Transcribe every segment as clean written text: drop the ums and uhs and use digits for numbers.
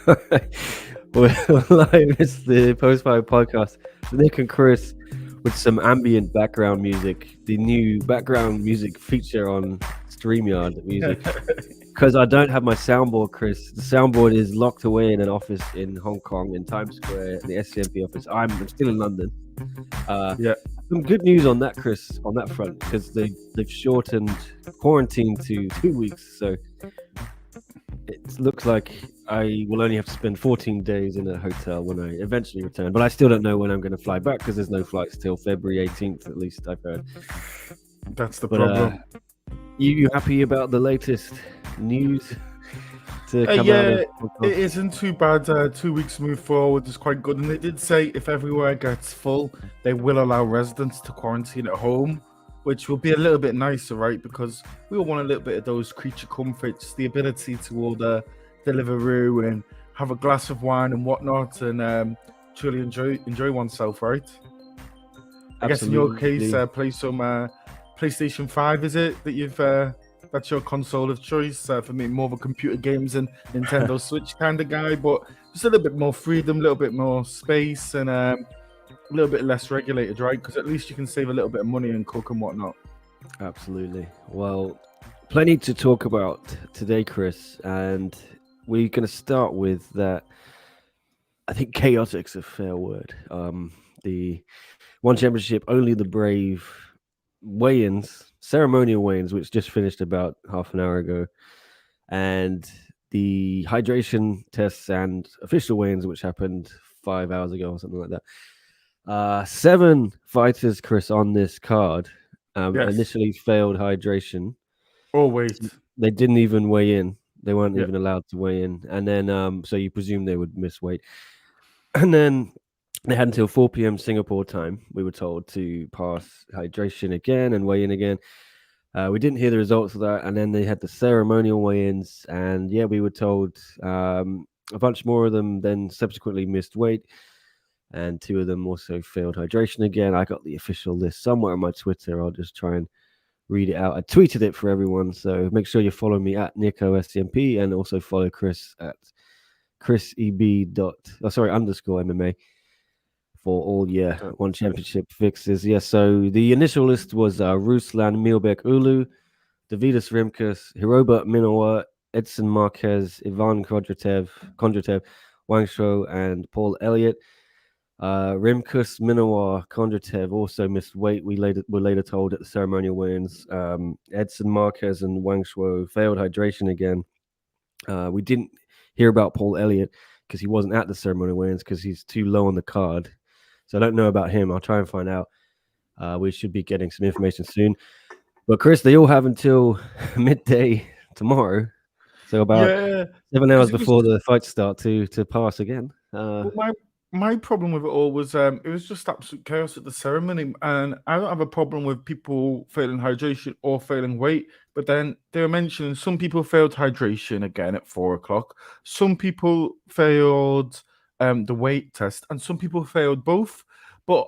We're live. It's the post-fight podcast with Nick and Chris with some ambient background music. The new background music feature on StreamYard music. Because I don't have my soundboard, Chris. The soundboard is locked away in an office in Hong Kong, in Times Square, the SCMP office. I'm still in London. Yeah. Some good news on that, Chris, on that front, because they've shortened quarantine to 2 weeks. So it looks like I will only have to spend 14 days in a hotel when I eventually return. But I still don't know when I'm going to fly back because there's no flights till February 18th, at least I've heard. That's the But problem. you happy about the latest news to come out Yeah, of Hong Kong? it isn't too bad. 2 weeks move forward is quite good. And they did say if everywhere gets full, they will allow residents to quarantine at home, which will be a little bit nicer, right? Because we all want a little bit of those creature comforts, the ability to order Deliveroo and have a glass of wine and whatnot, and truly enjoy oneself, right? I guess in your case, play some PlayStation 5, is it that you've that's your console of choice? For me, more of a computer games and Nintendo Switch kind of guy, but just a little bit more freedom, a little bit more space, and a little bit less regulated, right? Because at least you can save a little bit of money and cook and whatnot. Absolutely. Well, plenty to talk about today, Chris, and we're going to start with that. I think chaotic's a fair word. The one championship, only the brave weigh-ins, ceremonial weigh-ins, which just finished about half an hour ago, and the hydration tests and official weigh-ins, which happened 5 hours ago or something like that. 7 fighters, Chris, on this card Yes. initially failed hydration. Oh wait. They didn't even weigh in. They weren't Yeah. even allowed to weigh in. And then, so you presume they would miss weight. And then they had until 4 p.m. Singapore time, we were told, to pass hydration again and weigh in again. We didn't hear the results of that. And then they had the ceremonial weigh-ins. And yeah, we were told a bunch more of them then subsequently missed weight. And 2 of them also failed hydration again. I got the official list somewhere on my Twitter. I'll just try and read it out. I tweeted it for everyone, so make sure you follow me at Nico SCMP and also follow Chris at _MMA for all one championship fixes. Yeah, so the initial list was Ruslan Milbek Ulu, Davidas Rimkus, Hiroba Minowa, Edson Marquez, Ivan Kondratev, Wang Shuo, and Paul Elliott. Rimkus, Minowa, Kondratev also missed weight. We were later told at the ceremonial weigh-ins. Edson Marquez and Wang Shuo failed hydration again. We didn't hear about Paul Elliott because he wasn't at the ceremonial weigh-ins because he's too low on the card. So I don't know about him. I'll try and find out. We should be getting some information soon. But Chris, they all have until midday tomorrow. So about 7 hours before the fight start to pass again. My problem with it all was it was just absolute chaos at the ceremony, and I don't have a problem with people failing hydration or failing weight, but then they were mentioning some people failed hydration again at 4 o'clock, some people failed the weight test, and some people failed both. But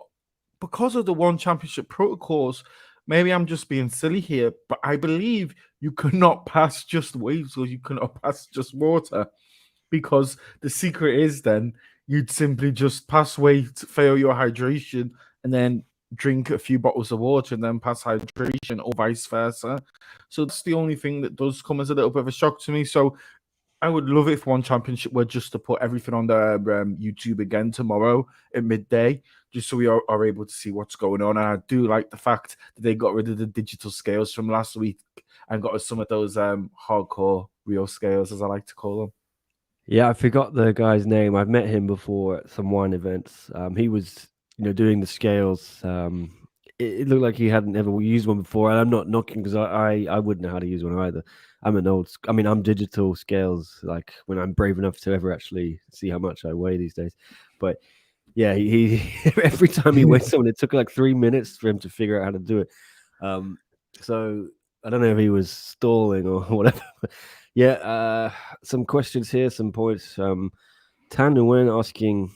because of the one championship protocols, maybe I'm just being silly here, but I believe you cannot pass just weight or you cannot pass just water, because the secret is then you'd simply just pass weight, fail your hydration, and then drink a few bottles of water and then pass hydration, or vice versa. So that's the only thing that does come as a little bit of a shock to me. So I would love it if one championship were just to put everything on their YouTube again tomorrow at midday, just so we are able to see what's going on. And I do like the fact that they got rid of the digital scales from last week and got us some of those hardcore real scales, as I like to call them. Yeah, I forgot the guy's name. I've met him before at some wine events. He was, doing the scales. It looked like he hadn't ever used one before, and I'm not knocking because I wouldn't know how to use one either. I'm digital scales, like when I'm brave enough to ever actually see how much I weigh these days. But yeah, he every time he weighed someone, it took like 3 minutes for him to figure out how to do it. So I don't know if he was stalling or whatever. Yeah, some questions here, some points. Tan Nguyen asking,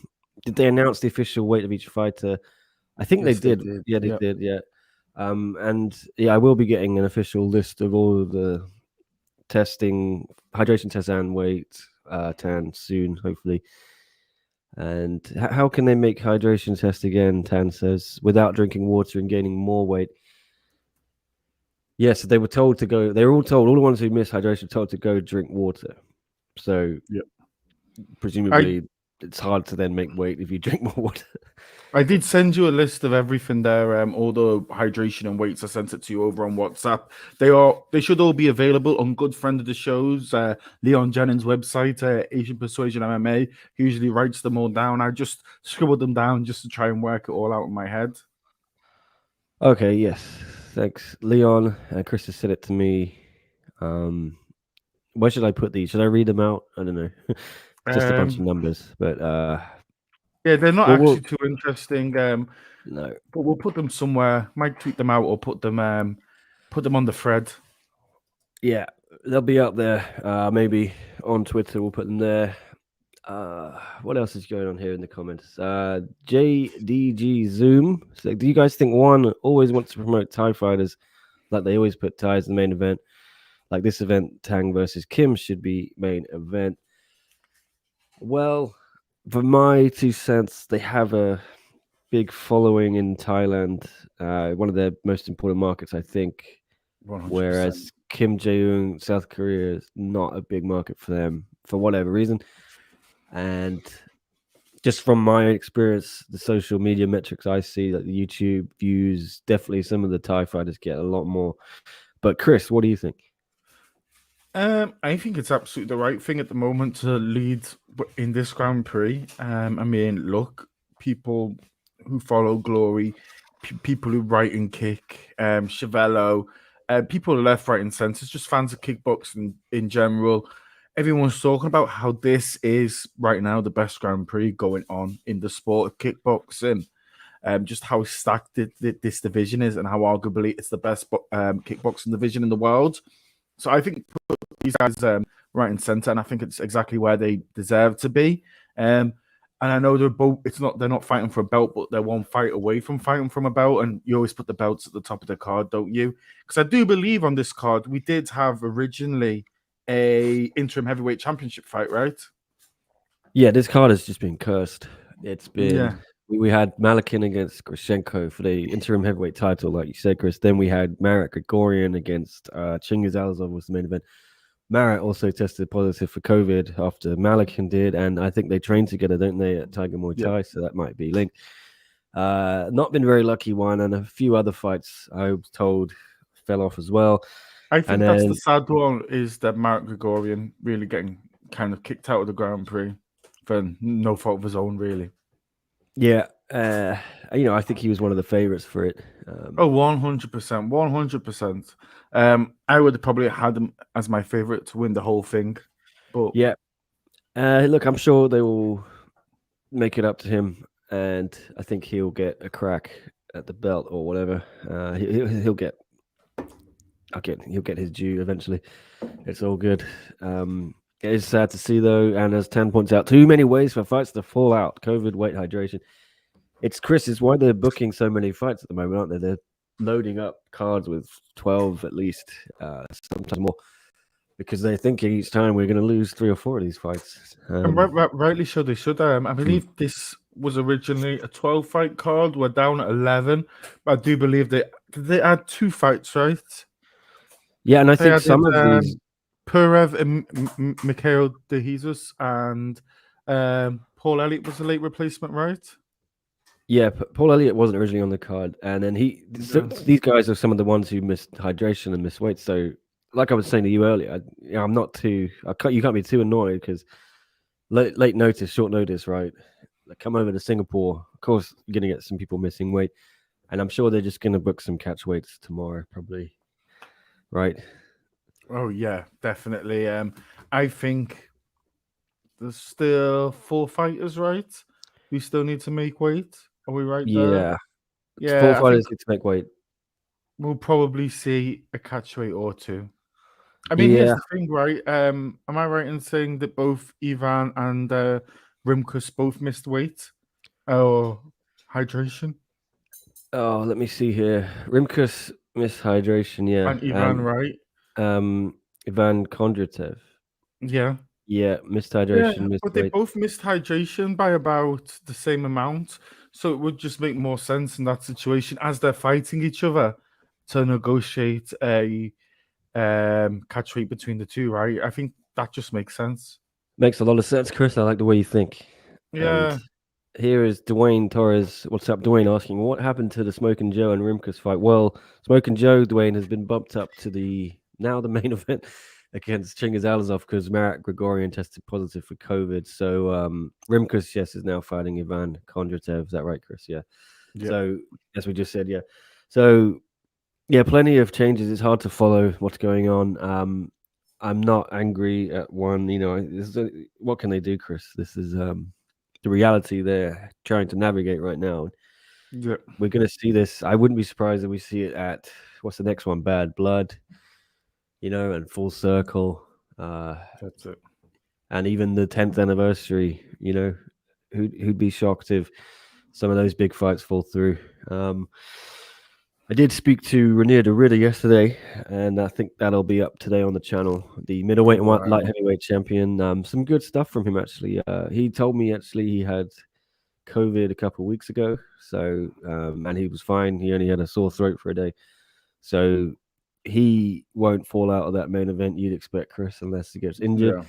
did they announce the official weight of each fighter? I think they did. Yeah, they did. Yeah. And yeah, I will be getting an official list of all of the testing, hydration tests and weight Tan soon, hopefully. And how can they make hydration test again? Tan says without drinking water and gaining more weight. Yes, they were told to go. They were all told. All the ones who missed hydration were told to go drink water. So presumably, it's hard to then make weight if you drink more water. I did send you a list of everything there, all the hydration and weights. I sent it to you over on WhatsApp. They should all be available on good friend of the show's Leon Jennings' website, Asian Persuasion MMA. He usually writes them all down. I just scribbled them down just to try and work it all out in my head. Okay, yes, thanks, Leon. Chris has said it to me. Where should I put these? Should I read them out? I don't know. Just a bunch of numbers, but yeah, they're not actually too interesting. No, but we'll put them somewhere. Might tweet them out or put them on the thread. Yeah, they'll be up there. Maybe on Twitter we'll put them there. What else is going on here in the comments? JDG Zoom. So do you guys think one always wants to promote Thai fighters like they always put Thais in the main event? Like this event, Tang versus Kim should be main event. Well, for my 2 cents, they have a big following in Thailand, one of their most important markets, I think. 100%. Whereas Kim Jae-un, South Korea, is not a big market for them for whatever reason. And just from my experience, the social media metrics I see, like the YouTube views, definitely some of the Thai fighters get a lot more. But Chris, what do you think? I think it's absolutely the right thing at the moment to lead in this Grand Prix. I mean, look, people who follow Glory, people who write and kick, Chevello, people left, right, and centre, just fans of kickboxing in general. Everyone's talking about how this is right now the best Grand Prix going on in the sport of kickboxing. Just how stacked this division is and how arguably it's the best kickboxing division in the world. So I think these guys right and center, and I think it's exactly where they deserve to be. And I know they're not fighting for a belt, but they're one fight away from fighting from a belt. And you always put the belts at the top of the card, don't you? Because I do believe on this card we did have originally a interim heavyweight championship fight, right? Yeah, this card has just been cursed. It's been we had Malakin against Grashenko for the interim heavyweight title, like you said, Chris. Then we had Marat Grigorian against Chingiz Alazov was the main event. Marat also tested positive for COVID after Malakin did, and I think they trained together, don't they, at Tiger Muay Thai? So that might be linked. Not been very lucky one, and a few other fights I was told fell off as well. I think that's the sad one, is that Marat Grigorian really getting kind of kicked out of the Grand Prix for no fault of his own, really. Yeah, I think he was one of the favorites for it. 100%, 100%. I would have probably had him as my favorite to win the whole thing, but yeah. Look, I'm sure they will make it up to him, and I think he'll get a crack at the belt or whatever. He'll get his due eventually. It's all good. It is sad to see though, and as 10 points out, too many ways for fights to fall out. COVID, weight, hydration. It's why they're booking so many fights at the moment, aren't they? They're loading up cards with 12 at least, sometimes more, because they're thinking each time we're going to lose 3 or 4 of these fights. And rightly so, they should. I believe this was originally a 12-fight card. We're down at 11. But I do believe they had 2 fights, right? Yeah, and I think some of these... Purev and Mikhail De Jesus and Paul Elliott was a late replacement, right? Yeah, Paul Elliott wasn't originally on the card, and then these guys are some of the ones who missed hydration and missed weight. So, like I was saying to you earlier, I'm not too. You can't be too annoyed because late notice, short notice, right? Like, come over to Singapore. Of course, you're gonna get some people missing weight, and I'm sure they're just gonna book some catch weights tomorrow, probably. Right? Oh yeah, definitely. I think there's still 4 fighters, right? We still need to make weight. Are we right there? Yeah. 4 fighters need to make weight. We'll probably see a catch weight or 2. I mean, here's the thing, right? Am I right in saying that both Ivan and Rimkus both missed weight or hydration? Oh, let me see here. Rimkus missed hydration, yeah. And Ivan, right? Ivan Kondratev. Yeah. Yeah, missed Yeah, hydration, missed but they weight. both missed hydration by about the same amount. So it would just make more sense in that situation as they're fighting each other to negotiate a catch weight between the two, right? I think that just makes sense. Makes a lot of sense, Chris. I like the way you think. And Yeah, here is Dwayne Torres. What's up, Dwayne? Asking what happened to the Smoke and Joe and Rimkus fight. Well, Smoke and Joe, Dwayne, has been bumped up to the main event against Chingiz Alazov because Marat Grigorian tested positive for COVID. So Rimkus, yes, is now fighting Ivan Kondratev. Is that right, Chris? Yeah. yeah, So as we just said, yeah. So yeah, plenty of changes. It's hard to follow what's going on. I'm not angry at one. What can they do, Chris? This is the reality they're trying to navigate right now. yeah. We're going to see this. I wouldn't be surprised if we see it at what's the next one? Bad Blood, and Full Circle, That's it. and even the 10th anniversary. Who'd be shocked if some of those big fights fall through? I did speak to Renier de Ridder yesterday, and I think that'll be up today on the channel. The middleweight and light heavyweight champion. Some good stuff from him actually. He told me actually he had COVID a couple of weeks ago, so and he was fine. He only had a sore throat for a day, so he won't fall out of that main event. You'd expect, Chris, unless he gets injured.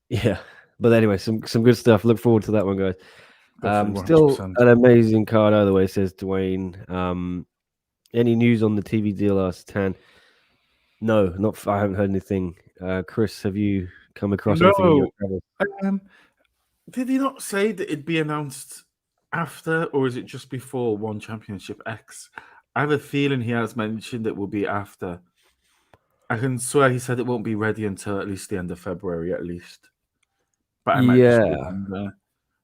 Yeah. But anyway, some good stuff. Look forward to that one, guys. Still an amazing card either way, says Dwayne. Any news on the TV deal? Asked Tan. No, I haven't heard anything. Chris, have you come across anything in your travels? Did he not say that it'd be announced after, or is it just before One Championship X? I have a feeling he has mentioned it will be after. I can swear he said it won't be ready until at least the end of February, at least. But I might just be wrong there.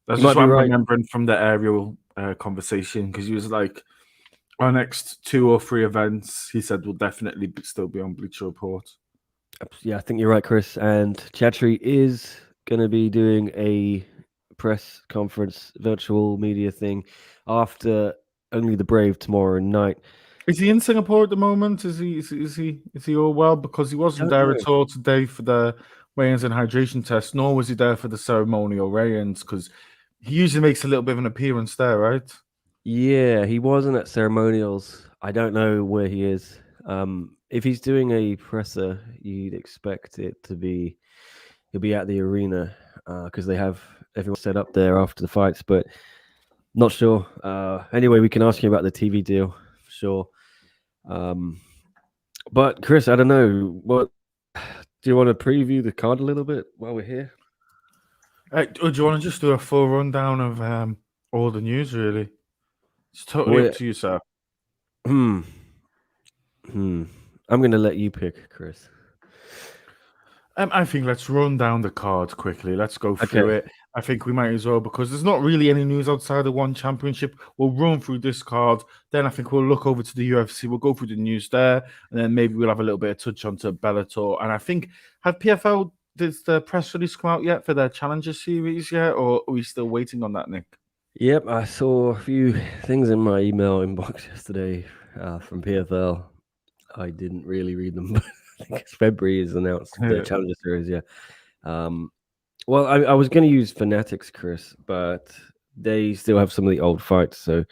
That's just what I'm remembering from the aerial conversation, because he was like, our next 2 or 3 events, he said, will definitely still be on Bleacher Report. Yeah, I think you're right, Chris. And Chatri is going to be doing a press conference, virtual media thing after Only the Brave tomorrow night. Is he in Singapore at the moment? Is he all well? Because he wasn't there at all today for the weigh-ins and hydration test, nor was he there for the ceremonial weigh-ins, because he usually makes a little bit of an appearance there, right? Yeah, he wasn't at ceremonials. I don't know where he is. If he's doing a presser, you'd expect it to be he'll be at the arena because they have everyone set up there after the fights, but not sure. Anyway, we can ask him about the TV deal for sure. But Chris, I don't know. What do you want to preview the card a little bit while we're here? Do you want to just do a full rundown of all the news? Really, it's totally up to you, sir. I'm going to let you pick, Chris. I think let's run down the card quickly. Let's go through it. I think we might as well, because there's not really any news outside the One Championship. We'll run through this card. Then I think we'll look over to the UFC. We'll go through the news there. And then maybe we'll have a little bit of touch onto Bellator. And I think, have PFL, did the press release come out yet for their Challenger Series yet? Or are we still waiting on that, Nick? Yep, I saw a few things in my email inbox yesterday from PFL. I didn't really read them, but I think it's February is announced the Challenger Series, yeah. Well, I was going to use Fanatics, Chris, but they still have some of the old fights, so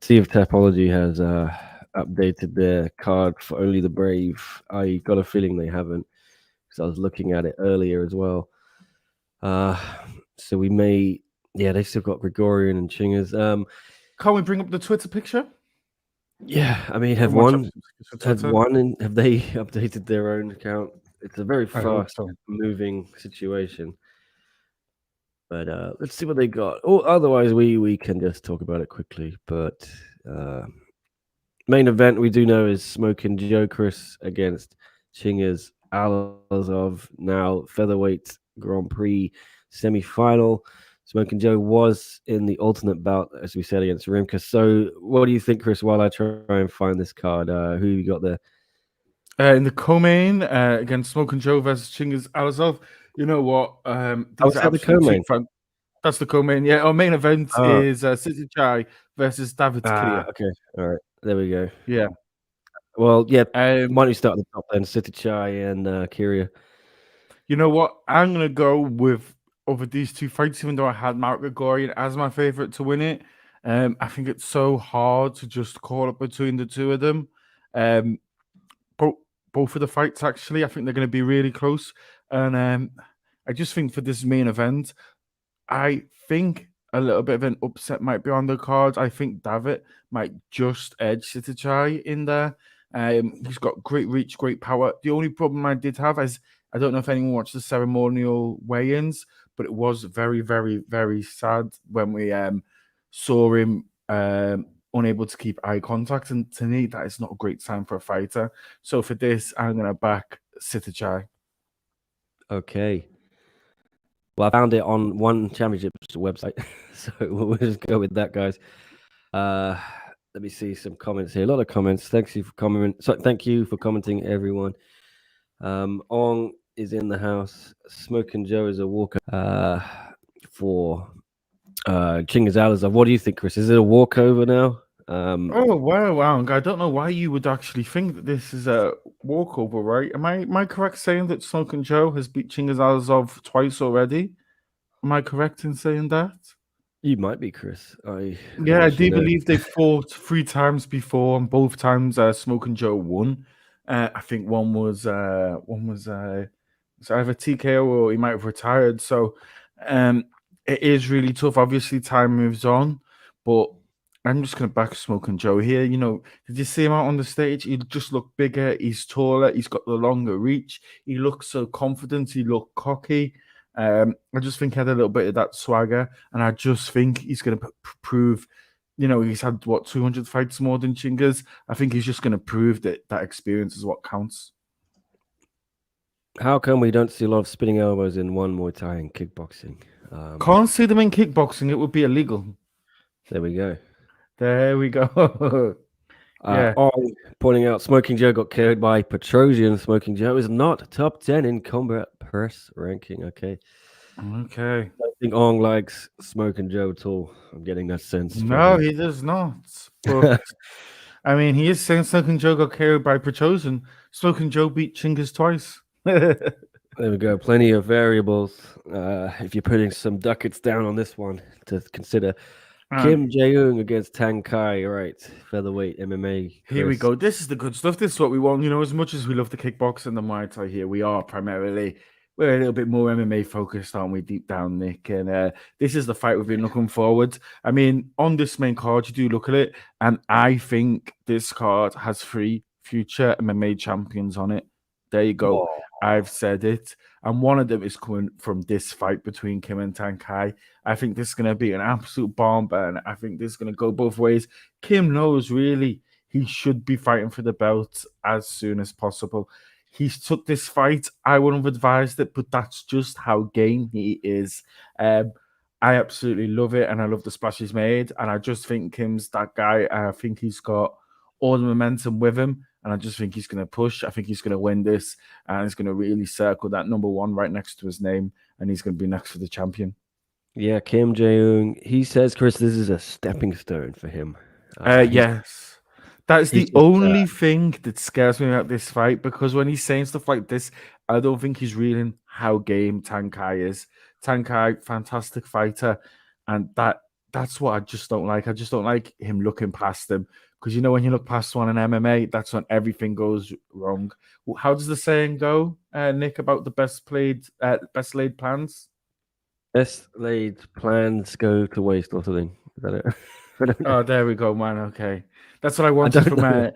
see if Tapology has updated their card for Only the Brave. I got a feeling they haven't, because I was looking at it earlier as well. So we may... Yeah, they still got Gregorian and Chingers. Can't we bring up the Twitter picture? Yeah, I mean, have they updated their own account? It's a very fast-moving situation. But let's see what they got. Or otherwise, we can just talk about it quickly. But main event we do know is Smoke and Joe, Chris, against Chingiz Alazov. Now featherweight Grand Prix semi-final. Smoke and Joe was in the alternate bout, as we said, against Rimka. So what do you think, Chris, while I try and find this card? Who you got there? In the co-main against Smoke and Joe versus Chingiz Alazov. You know what? These are the co-main. That's the co-main. Yeah, our main event is City Chai versus David Kriya. Okay, all right. There we go. Yeah. Well, yeah. Why Um, don't you start at the top then? Sitichai and Kyria. you know what? I'm gonna go with over these two fights, even though I had Mark Gregorian as my favorite to win it. I think it's so hard to just call it between the two of them. Um, both both of the fights actually, I think they're going to be really close, and I just think for this main event, I think a little bit of an upset might be on the cards. I think David might just edge Sitichai in there. He's got great reach, great power. The only problem I did have is I don't know if anyone watched the ceremonial weigh-ins, but it was very, very, very sad when we saw him unable to keep eye contact. And to me, that is not a great sign for a fighter. So for this, I'm gonna back Sitichai. Okay. Well, I found it on One Championship's website, so we'll just go with that, guys. Let me see some comments here. A lot of comments. Thank you for commenting. So, thank you for commenting, everyone. Ong is in the house. Smoking Joe is a walker. For Chinga's What do you think, Chris? Is it a walkover now? Oh wow! I don't know why you would actually think that this is a walkover, right? Am I correct saying that Smoking Joe has beat Chingazalazov twice already? Am I correct in saying that? You might be, Chris. I Yeah, I actually do know. believe they fought 3 times before, and both times Smoking Joe won. I think one was it's either TKO or he might have retired. So um, it is really tough. Obviously, time moves on, but I'm just gonna back Smoking Joe here. You know, did you see him out on the stage? He just looked bigger. He's taller. He's got the longer reach. He looks so confident. He looked cocky. I just think he had a little bit of that swagger, and I just think he's going to prove. You know, he's had what 200 fights more than Chingas. I think he's just going to prove that that experience is what counts. How come we don't see a lot of spinning elbows in one Muay Thai and kickboxing? Can't see them in kickboxing. It would be illegal. There we go. There we go. Yeah. Ong pointing out Smoking Joe got KO'd by Petrosian. Smoking Joe is not top 10 in combat press ranking. Okay. Okay. I think Ong likes Smoking Joe at all. I'm getting that sense from No, him. he does not. But I mean, he is saying Smoking Joe got KO'd by Petrosian. Smoking Joe beat Chingas twice. There we go. Plenty of variables. If you're putting some ducats down on this one to consider. Kim Jae-ung against Tang Kai. All right. Featherweight MMA. Here we Chris. go. This is the good stuff. This is what we want. You know, as much as we love the kickboxing and the Muay Thai here, we're a little bit more MMA focused, aren't we, deep down, Nick? And this is the fight we've been looking forward. I mean, on this main card, you do look at it, and I think this card has 3 future MMA champions on it. There you go. Oh. I've said it. And one of them is coming from this fight between Kim and Tang Kai. I think this is going to be an absolute bomb, and I think this is going to go both ways. Kim knows really he should be fighting for the belt as soon as possible. He's took this fight. I wouldn't have advised it, but that's just how game he is. I absolutely love it, and I love the splash he's made. And I just think Kim's that guy. I think he's got all the momentum with him, and I just think he's going to push. I think he's going to win this, and he's going to really circle that number 1 right next to his name, and he's going to be next for the champion. Yeah, Kim Jae-ung. He says, Chris, this is a stepping stone for him. Yes. That is the just, only thing that scares me about this fight, because when he's saying stuff like this, I don't think he's reading how game Tang Kai is. Tang Kai, fantastic fighter, and that's what I just don't like. I just don't like him looking past him, because you know when you look past one in MMA, that's when everything goes wrong. How does the saying go, Nick, about the best laid plans? best laid plans go to waste or something. Is that it? I don't know. Oh, there we go, man. Okay, that's what I wanted from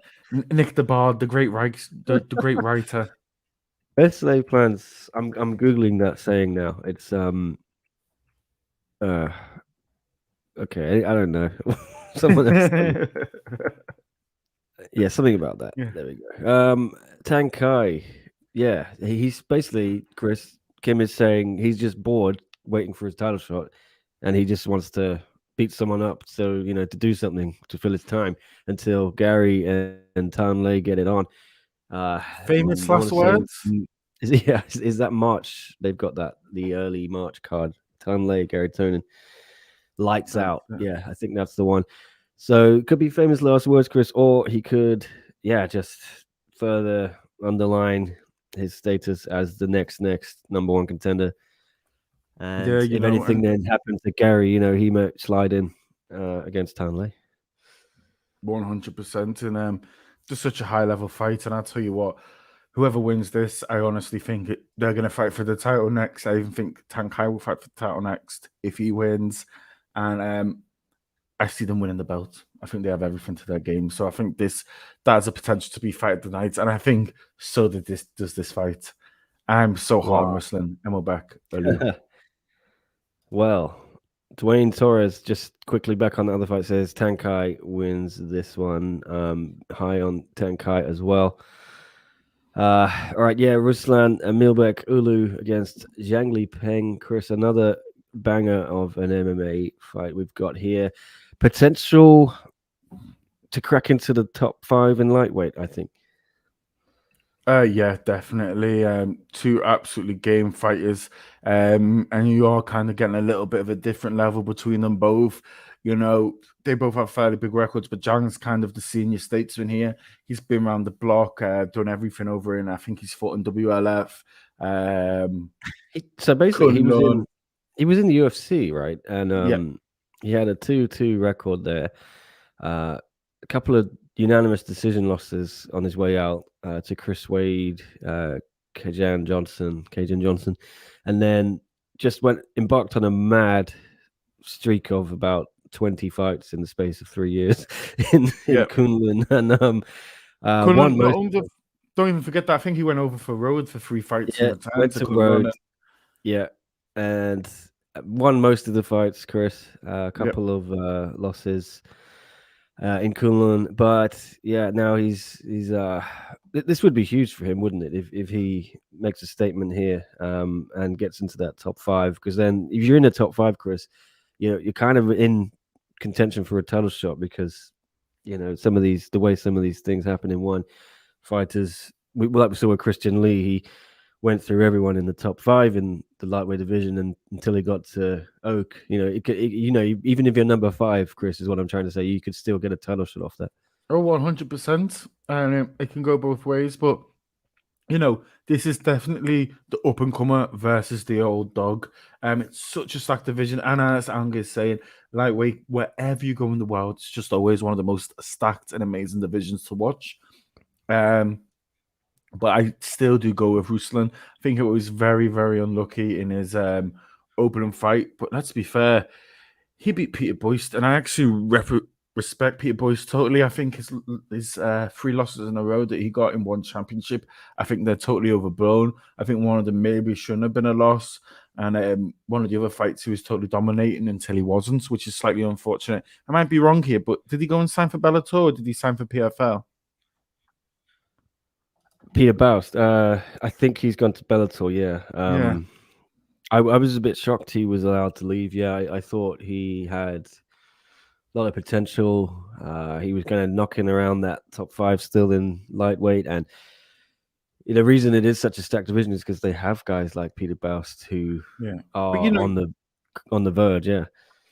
Nick the Bard, the great the great writer. Best laid plans. I'm googling that saying now. It's okay. I don't know. Someone else. Yeah, something about that. Yeah. There we go. Tang Kai. Yeah, he's basically Chris. Kim is saying he's just bored waiting for his title shot, and he just wants to beat someone up. So to do something to fill his time until Gary and Tan Lei get it on. Famous last words. Is that March? They've got the early March card. Tan Lei, Gary Tonin, lights out. Yeah, I think that's the one. So it could be famous last words, Chris, or he could, yeah, just further underline his status as the next number one contender. Yeah, And if anything and then happens to Gary, he might slide in against Townley. 100%. And just such a high level fight. And I'll tell you what, whoever wins this, I honestly think they're going to fight for the title next. I even think Tang will fight for the title next if he wins. And I see them winning the belt. I think they have everything to their game. So I think that has a potential to be fight of the night. And I think so does this fight. I'm so hot on wrestling. And we're back. Well, Dwayne Torres, just quickly back on the other fight, says Tang wins this one. High on Tang as well. All right, yeah, Ruslan Milbek Ulu against Zhang Li Peng. Chris, another banger of an MMA fight we've got here. Potential to crack into the top 5 in lightweight, I think. Yeah, definitely. Two absolutely game fighters. And you are kind of getting a little bit of a different level between them both. They both have fairly big records, but Zhang's kind of the senior statesman here. He's been around the block, done everything over in, I think he's fought in WLF. So basically, he was in the UFC, right? And he had a 2-2 record there. A couple of unanimous decision losses on his way out to Chris Wade, Kajan Johnson, and then just embarked on a mad streak of about 20 fights in the space of 3 years in Kunlun, and won most. Don't even forget that. I think he went over for Road for 3 fights. Yeah, went to Road. Yeah, and won most of the fights, Chris. A couple of losses in Kunlun, but yeah, now he's this would be huge for him, wouldn't it? If he makes a statement here and gets into that top 5, because then if you're in the top 5, Chris, you're kind of in contention for a title shot, because the way some of these things happen in one. Fighters, like we saw with Christian Lee, he went through everyone in the top 5 in the lightweight division, and until he got to Oak, even if you're number 5, Chris, is what I'm trying to say, you could still get a title shot off that. Oh, 100%. And it can go both ways, but this is definitely the up and comer versus the old dog. It's such a stacked division, and as Ang is saying, lightweight, wherever you go in the world, it's just always one of the most stacked and amazing divisions to watch. But I still do go with Ruslan. I think it was very, very unlucky in his opening fight. But let's be fair, he beat Peter Boyce, and I actually respect Peter Boyce totally. I think his 3 losses in a row that he got in one championship, I think they're totally overblown. I think one of them maybe shouldn't have been a loss. And one of the other fights, he was totally dominating until he wasn't, which is slightly unfortunate. I might be wrong here, but did he go and sign for Bellator, or did he sign for PFL? Peter Boyce, I think he's gone to Bellator, yeah. I was a bit shocked he was allowed to leave. Yeah, I thought he had a lot of potential. He was kind of knocking around that top 5 still in lightweight. And the reason it is such a stacked division is because they have guys like Peter Boyce who are on the verge, yeah.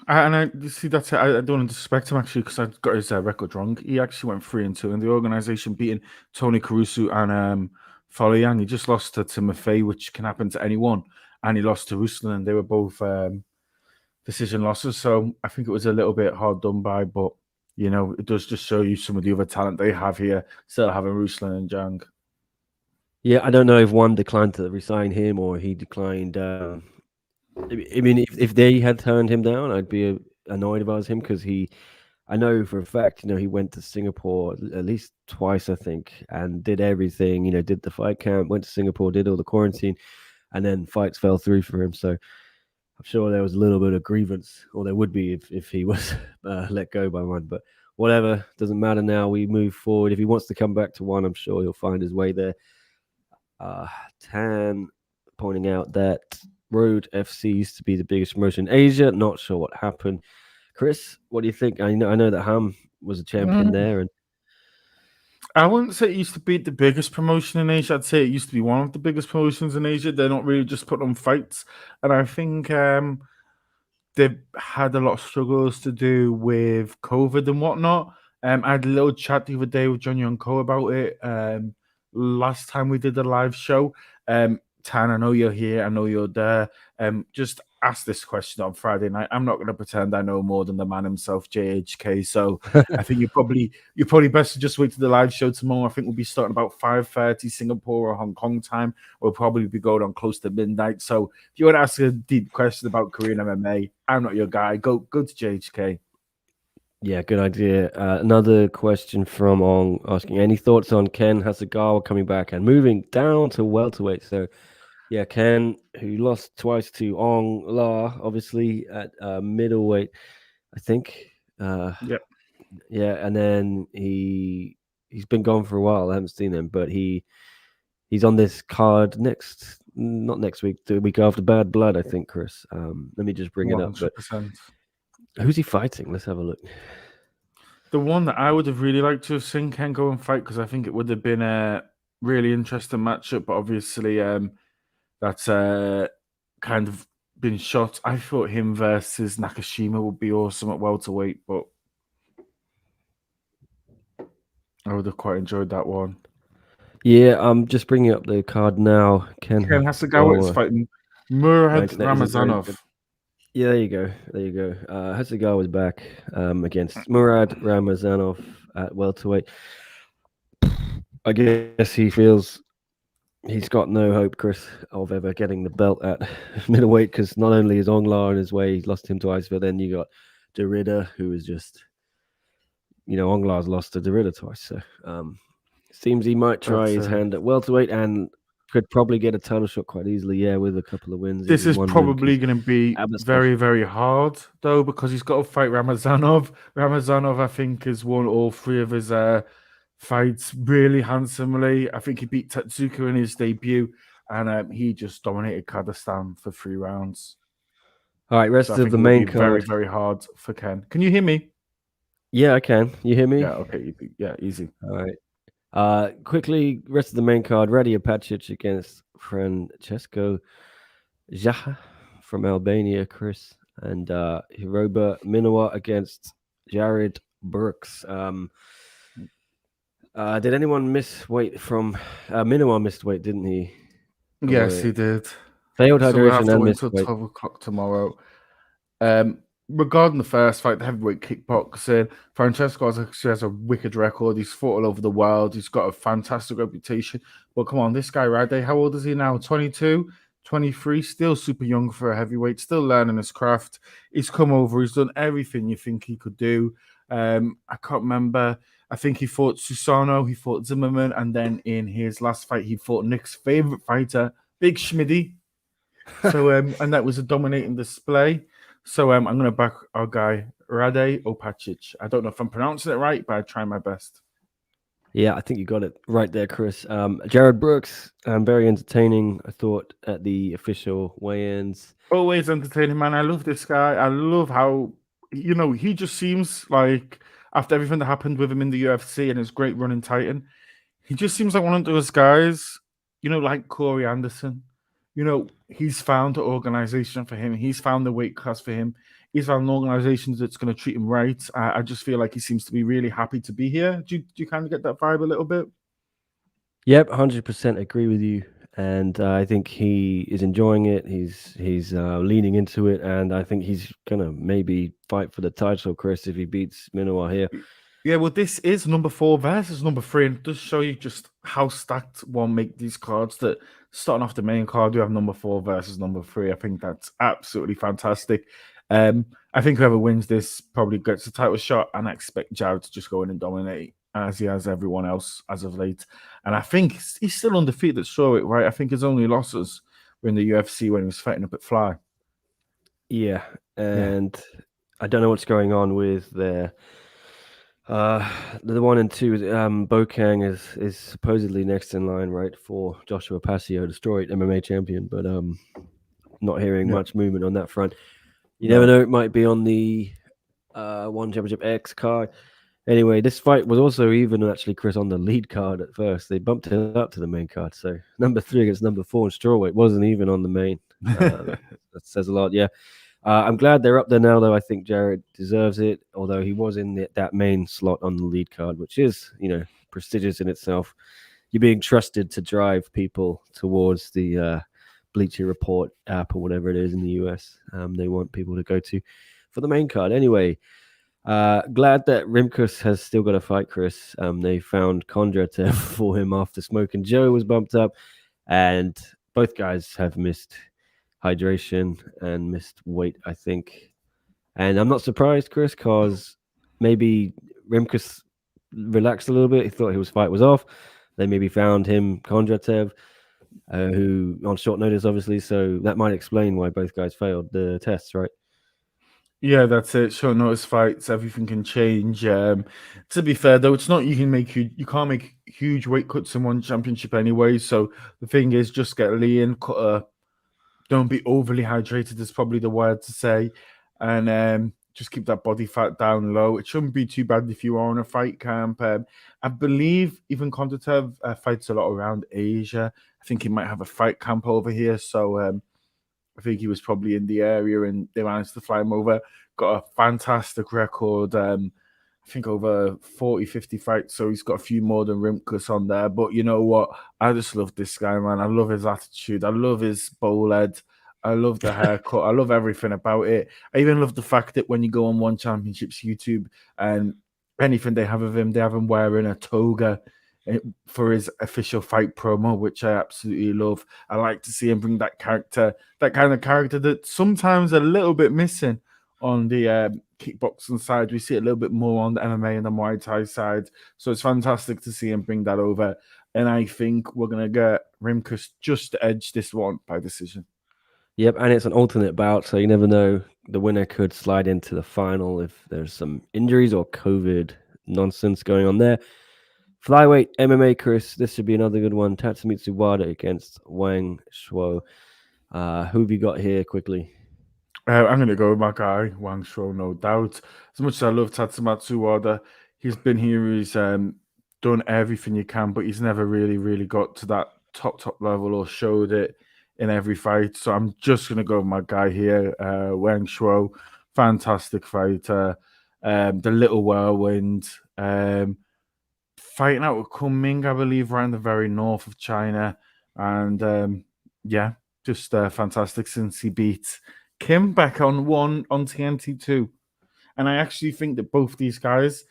And I see that's it. I don't want to disrespect him actually, because I got his record wrong. He actually went 3-2 in the organization, beating Tony Caruso and Follow Yang. He just lost to Maffei, which can happen to anyone, and he lost to Ruslan, and they were both decision losses. So I think it was a little bit hard done by, but it does just show you some of the other talent they have here, still having Ruslan and Zhang. Yeah, I don't know if one declined to resign him or he declined. I mean, if they had turned him down, I'd be annoyed if I was him, because I know for a fact, he went to Singapore at least twice, I think, and did everything, did the fight camp, went to Singapore, did all the quarantine, and then fights fell through for him. So I'm sure there was a little bit of grievance, or there would be if he was let go by one, but whatever, doesn't matter now. We move forward. If he wants to come back to one, I'm sure he'll find his way there. Tan pointing out that Road FC used to be the biggest promotion in Asia. Not sure what happened. Chris, what do you think? I know that Ham was a champion there, and I wouldn't say it used to be the biggest promotion in Asia. I'd say it used to be one of the biggest promotions in Asia. They're not really just putting on fights, and I think they've had a lot of struggles to do with COVID and whatnot. I had a little chat the other day with John Yonko about it. Last time we did a live show, Tan, I know you're here. I know you're there. Just ask this question on Friday night. I'm not going to pretend I know more than the man himself, JHK. So I think you're probably best to just wait to the live show tomorrow. I think we'll be starting about 5:30 Singapore or Hong Kong time. We'll probably be going on close to midnight. So if you want to ask a deep question about Korean MMA, I'm not your guy. Go to JHK. Yeah, good idea. Another question from Ong asking, any thoughts on Ken Hasegawa coming back and moving down to welterweight? So, yeah, Ken, who lost twice to Ong La, obviously at middleweight, I think. Yep. Yeah, and then he's been gone for a while. I haven't seen him, but he's on this card not next week, the week after Bad Blood, I think, Chris. Let me just bring it up. But 100%. who's he fighting? Let's have a look. The one that I would have really liked to have seen Ken go and fight, because I think it would have been a really interesting matchup, but obviously that's kind of been shot. I thought him versus Nakashima would be awesome at welterweight, but I would have quite enjoyed that one. Yeah, I'm just bringing up the card now. Ken Hasegawa is fighting Murad Ramazanov. Yeah, there you go. Hasegawa was back against Murad Ramazanov at welterweight. I guess he feels he's got no hope, Chris, of ever getting the belt at middleweight, because not only is Ongla on his way, he's lost him twice, but then you got Derrida, who is just, Ongla's lost to Derrida twice. So seems he might try his hand at welterweight and could probably get a title shot quite easily, with a couple of wins. This is probably going to be very, very hard, though, because he's got to fight Ramazanov. Ramazanov, I think, has won all three of his fights really handsomely. I think he beat Tetsuka in his debut, and he just dominated Kazakhstan for 3 rounds. All right, rest of the main card. Very, very hard for Ken. Can you hear me? Yeah, I can. You hear me? Yeah, okay. Yeah, easy. All right. Quickly, rest of the main card: Radija Pacic against Francesco Zaha from Albania, Chris, and Hiroba Minowa against Jared Brooks. Did anyone miss weight from Minowa? Missed weight, didn't he? Yes, he did. Failed hydration, so we'll have to and wait missed until weight. 12 o'clock tomorrow. Regarding the first fight, the heavyweight kickboxing, Francesco actually has a wicked record. He's fought all over the world. He's got a fantastic reputation. But come on, this guy, Rade, how old is he now? 22, 23, still super young for a heavyweight, still learning his craft. He's come over. He's done everything you think he could do. I can't remember. I think he fought Susano, he fought Zimmerman, and then in his last fight, he fought Nick's favorite fighter, Big Schmidty. So, and that was a dominating display. So I'm going to back our guy, Rade Opacic. I don't know if I'm pronouncing it right, but I try my best. Yeah, I think you got it right there, Chris. Jared Brooks, very entertaining, I thought, at the official weigh-ins. Always entertaining, man. I love this guy. I love how, he just seems like, after everything that happened with him in the UFC and his great run in Titan, he just seems like one of those guys, like Corey Anderson. He's found an organization for him. He's found the weight class for him. He's found an organization that's going to treat him right. I just feel like he seems to be really happy to be here. Do you kind of get that vibe a little bit? Yep, 100% agree with you. And I think he is enjoying it. He's leaning into it. And I think he's going to maybe fight for the title, Chris, if he beats Minowa here. Yeah, well, this is number 4 versus number 3, and it does show you just how stacked one make these cards. That starting off the main card, you have number 4 versus number 3. I think that's absolutely fantastic. I think whoever wins this probably gets the title shot, and I expect Jared to just go in and dominate as he has everyone else as of late. And I think he's still undefeated at strawweight, right? I think his only losses were in the UFC when he was fighting up at Fly. Yeah, and I don't know what's going on with their. The 1 and 2, Bokang is supposedly next in line, right, for Joshua Pasio, the strawweight MMA champion, but not hearing much movement on that front. You never know, it might be on the One Championship X card. Anyway, this fight was also even actually, Chris, on the lead card at first. They bumped it up to the main card, so number 3 against number 4 in strawweight wasn't even on the main. That says a lot, yeah. I'm glad they're up there now, though. I think Jared deserves it, although he was in that main slot on the lead card, which is, prestigious in itself. You're being trusted to drive people towards the Bleacher Report app or whatever it is in the US. They want people to go to for the main card. Anyway, glad that Rimkus has still got a fight, Chris. They found Kondratev for him after Smoking Joe was bumped up, and both guys have missed hydration and missed weight, I think. And I'm not surprised, Chris, because maybe Rimkus relaxed a little bit. He thought his fight was off. They maybe found him Kondratev, who on short notice, obviously. So that might explain why both guys failed the tests, right? Yeah, that's it. Short notice fights, everything can change. To be fair, though, it's not you can't make huge weight cuts in one championship anyway. So the thing is, just get lean, don't be overly hydrated. Is probably the word to say, and just keep that body fat down low. It shouldn't be too bad if you are on a fight camp. I believe even Kondratev fights a lot around Asia. I think he might have a fight camp over here, so. I think he was probably in the area and they managed to fly him over. Got a fantastic record. I think over 40, 50 fights. So he's got a few more than Rimkus on there. But you know what? I just love this guy, man. I love his attitude. I love his bowl head. I love the haircut. I love everything about it. I even love the fact that when you go on One Championships YouTube and anything they have of him, they have him wearing a toga for his official fight promo, which I absolutely love. I like to see him bring that kind of character that's sometimes a little bit missing on the kickboxing side. We see it a little bit more on the MMA and the Muay Thai side. So it's fantastic to see him bring that over. And I think we're going to get Rimkus just to edge this one by decision. Yep, and it's an alternate bout, so you never know. The winner could slide into the final if there's some injuries or COVID nonsense going on there. Flyweight MMA, Chris. This should be another good one. Tatsumitsu Wada against Wang Shuo. Who have you got here quickly? I'm going to go with my guy, Wang Shuo, no doubt. As much as I love Tatsumatsu Wada, he's been here, he's done everything he can, but he's never really got to that top level or showed it in every fight. So I'm just going to go with my guy here, Wang Shuo. Fantastic fighter. The little whirlwind. Fighting out with Kunming, I believe, right in the very north of China. And just fantastic since he beat Kim back on TNT2. And I actually think that both these guys,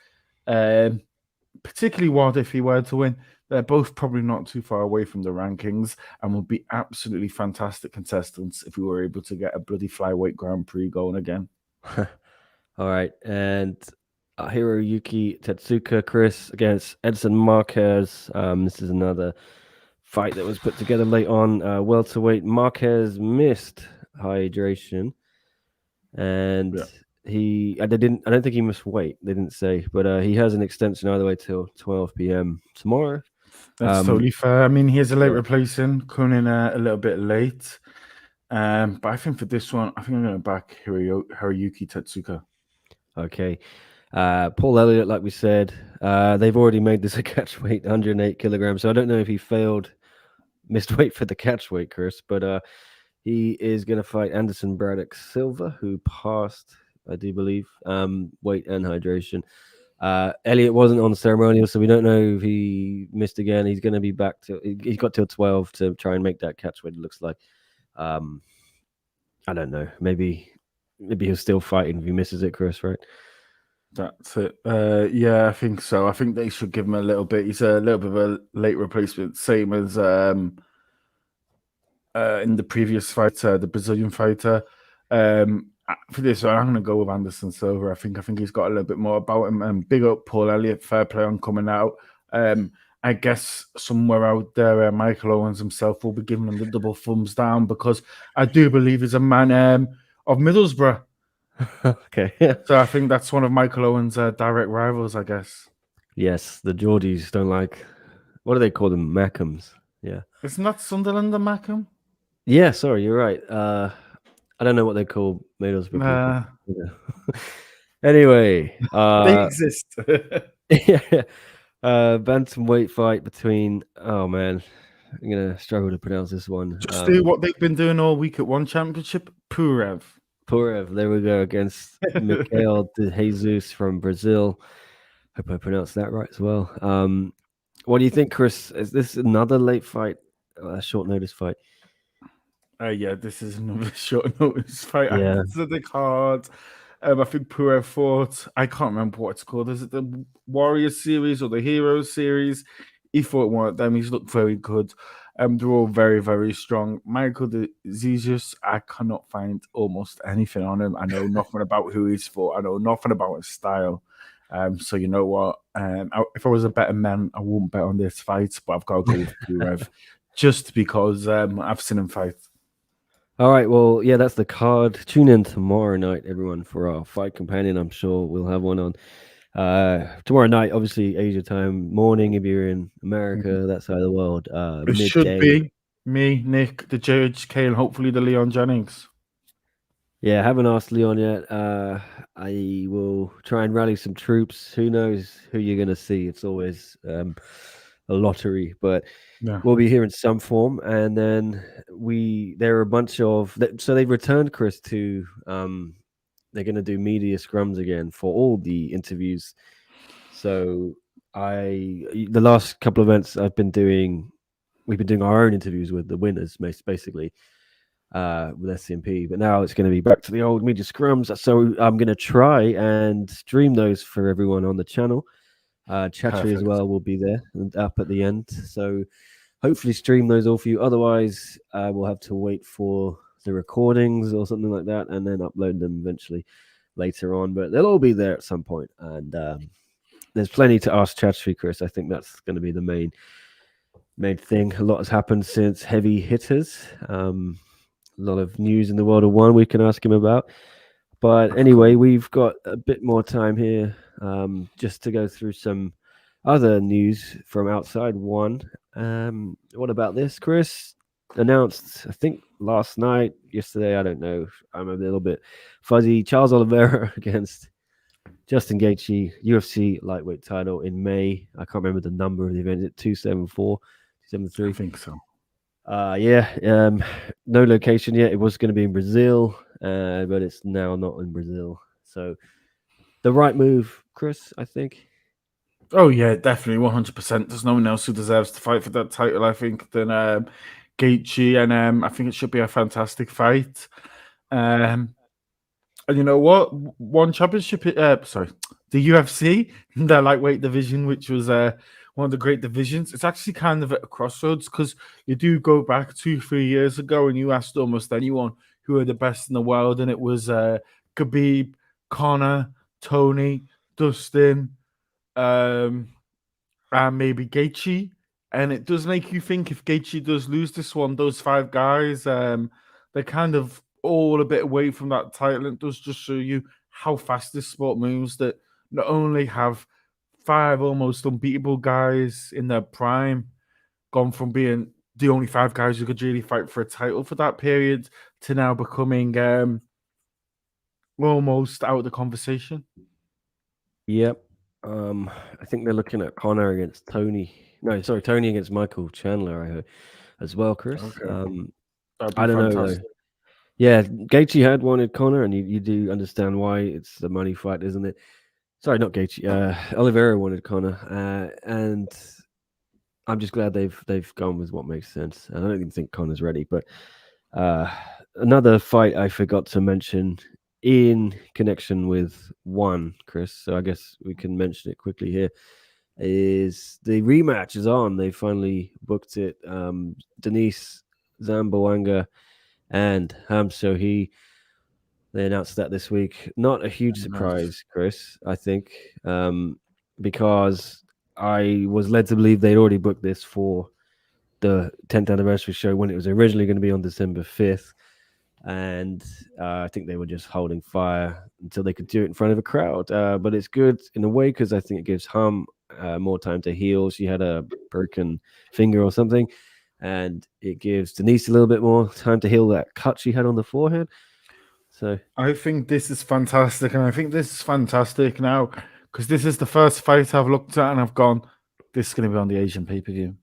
particularly Ward, if he were to win, they're both probably not too far away from the rankings and would be absolutely fantastic contestants if we were able to get a bloody flyweight Grand Prix going again. All right. And Hiroyuki Tetsuka, Chris, against Edson Marquez. This is another fight that was put together late on. Welterweight. Marquez missed hydration, and I don't think he missed weight. They didn't say, but he has an extension either way till 12 p.m. tomorrow. That's totally fair. I mean, here's a late replacing, coming in a little bit late. But I think for this one, I think I'm going to back Hiroyuki Tetsuka. Okay. Paul Elliott, like we said, they've already made this a catch weight, 108 kilograms. So I don't know if he missed weight for the catch weight, Chris, but he is going to fight Anderson Braddock Silva, who passed, I do believe, weight and hydration. Elliott wasn't on the ceremonial, so we don't know if he missed again. He's going to be back he's got till 12 to try and make that catch weight, it looks like. I don't know. Maybe he'll still fighting if he misses it, Chris, right? That's it. Yeah, I think so. I think they should give him a little bit. He's a little bit of a late replacement, same as in the previous fight, the Brazilian fighter. For this one, I'm going to go with Anderson Silva. I think he's got a little bit more about him. Big up Paul Elliott, fair play on coming out. I guess somewhere out there, Michael Owens himself will be giving him the double thumbs down because I do believe he's a man of Middlesbrough. Okay. So I think that's one of Michael Owens' direct rivals, I guess. Yes, the Geordies don't like. What do they call them? Mackhams. Yeah. Isn't that Sunderland and Mackham? Yeah, sorry, you're right. I don't know what they call Middlesbrough people. Yeah. Anyway, they exist. Yeah. Bantamweight fight between. Oh man, I'm gonna struggle to pronounce this one. Just do what they've been doing all week at One Championship. Purev. Purev, there we go, against Mikael de Jesus from Brazil. Hope I pronounced that right as well. What do you think, Chris? Is this another late fight, short notice fight? Yeah, this is another short notice fight. I Yeah. looked at the card. I think Purev fought. I can't remember what it's called. Is it the Warrior series or the Hero series? He fought one of them. He's looked very good. They're all very, very strong. Michael de Jesus, I cannot find almost anything on him. I know nothing about who he's fought. I know nothing about his style. So you know what? If I was a better man, I wouldn't bet on this fight, but I've got to go with Purev just because I've seen him fight. All right. Well, yeah, that's the card. Tune in tomorrow night, everyone, for our fight companion. I'm sure we'll have one on tomorrow night. Obviously, Asia time, morning if you're in America, that side of the world. It should Midday. be me, Nick, the JHK, and hopefully the Leon Jennings. Yeah, I haven't asked Leon yet. I will try and rally some troops. Who knows who you're going to see? It's always a lottery, but Yeah, we'll be here in some form. And then there are a bunch of so they've returned Chris to they're going to do media scrums again for all the interviews. So the last couple of events we've been doing our own interviews with the winners, basically. With SCMP, but now it's going to be back to the old media scrums. So I'm going to try and stream those for everyone on the channel. Chattery as well will be there and up at the end. So hopefully stream those all for you. Otherwise, we'll have to wait for the recordings or something like that, and then upload them eventually later on. But they'll all be there at some point. And there's plenty to ask Chattery, Chris. I think that's going to be the main thing. A lot has happened since Heavy Hitters. A lot of news in the world of one we can ask him about. But anyway, we've got a bit more time here just to go through some other news from outside one. What about this, Chris? Announced, I think, last night, yesterday, I don't know. I'm a little bit fuzzy. Charles Oliveira against Justin Gaethje, UFC lightweight title in May. I can't remember the number of the event. Is it 274, 273? I think so. No location yet. It was going to be in Brazil, but it's now not in Brazil. So the right move, Chris, I think. Oh yeah, definitely 100%. There's no one else who deserves to fight for that title, I think, than Gaethje, and I think it should be a fantastic fight. And you know what? One championship, the UFC, the lightweight division, which was one of the great divisions. It's actually kind of at a crossroads because you do go back 2-3 years ago and you asked almost anyone who are the best in the world, and it was Khabib, Conor, Tony, Dustin, and maybe Gaethje. And it does make you think if Gaethje does lose this one, those five guys, they're kind of all a bit away from that title. It does just show you how fast this sport moves, that not only have five almost unbeatable guys in their prime gone from being the only five guys who could really fight for a title for that period to now becoming almost out of the conversation. Yep. I think they're looking at Conor against Tony. No, sorry, Tony against Michael Chandler, I heard, as well, Chris. Okay. I don't know, though. Yeah, Gaethje had wanted Conor, and you do understand why. It's the money fight, isn't it? Sorry, not Gaethje. Oliveira wanted Conor, and I'm just glad they've gone with what makes sense. And I don't even think Conor's ready. But another fight I forgot to mention in connection with one, Chris. So I guess we can mention it quickly here. Is the rematch is on? They finally booked it. Denice Zamboanga and Ham Seo Hee. They announced that this week. Not a huge surprise, Chris, I think, because I was led to believe they'd already booked this for the 10th anniversary show when it was originally going to be on December 5th. And I think they were just holding fire until they could do it in front of a crowd. But it's good in a way because I think it gives Ham more time to heal. She had a broken finger or something. And it gives Denice a little bit more time to heal that cut she had on the forehead. So I think this is fantastic, and I think this is fantastic now because this is the first fight I've looked at and I've gone, this is going to be on the Asian pay-per-view.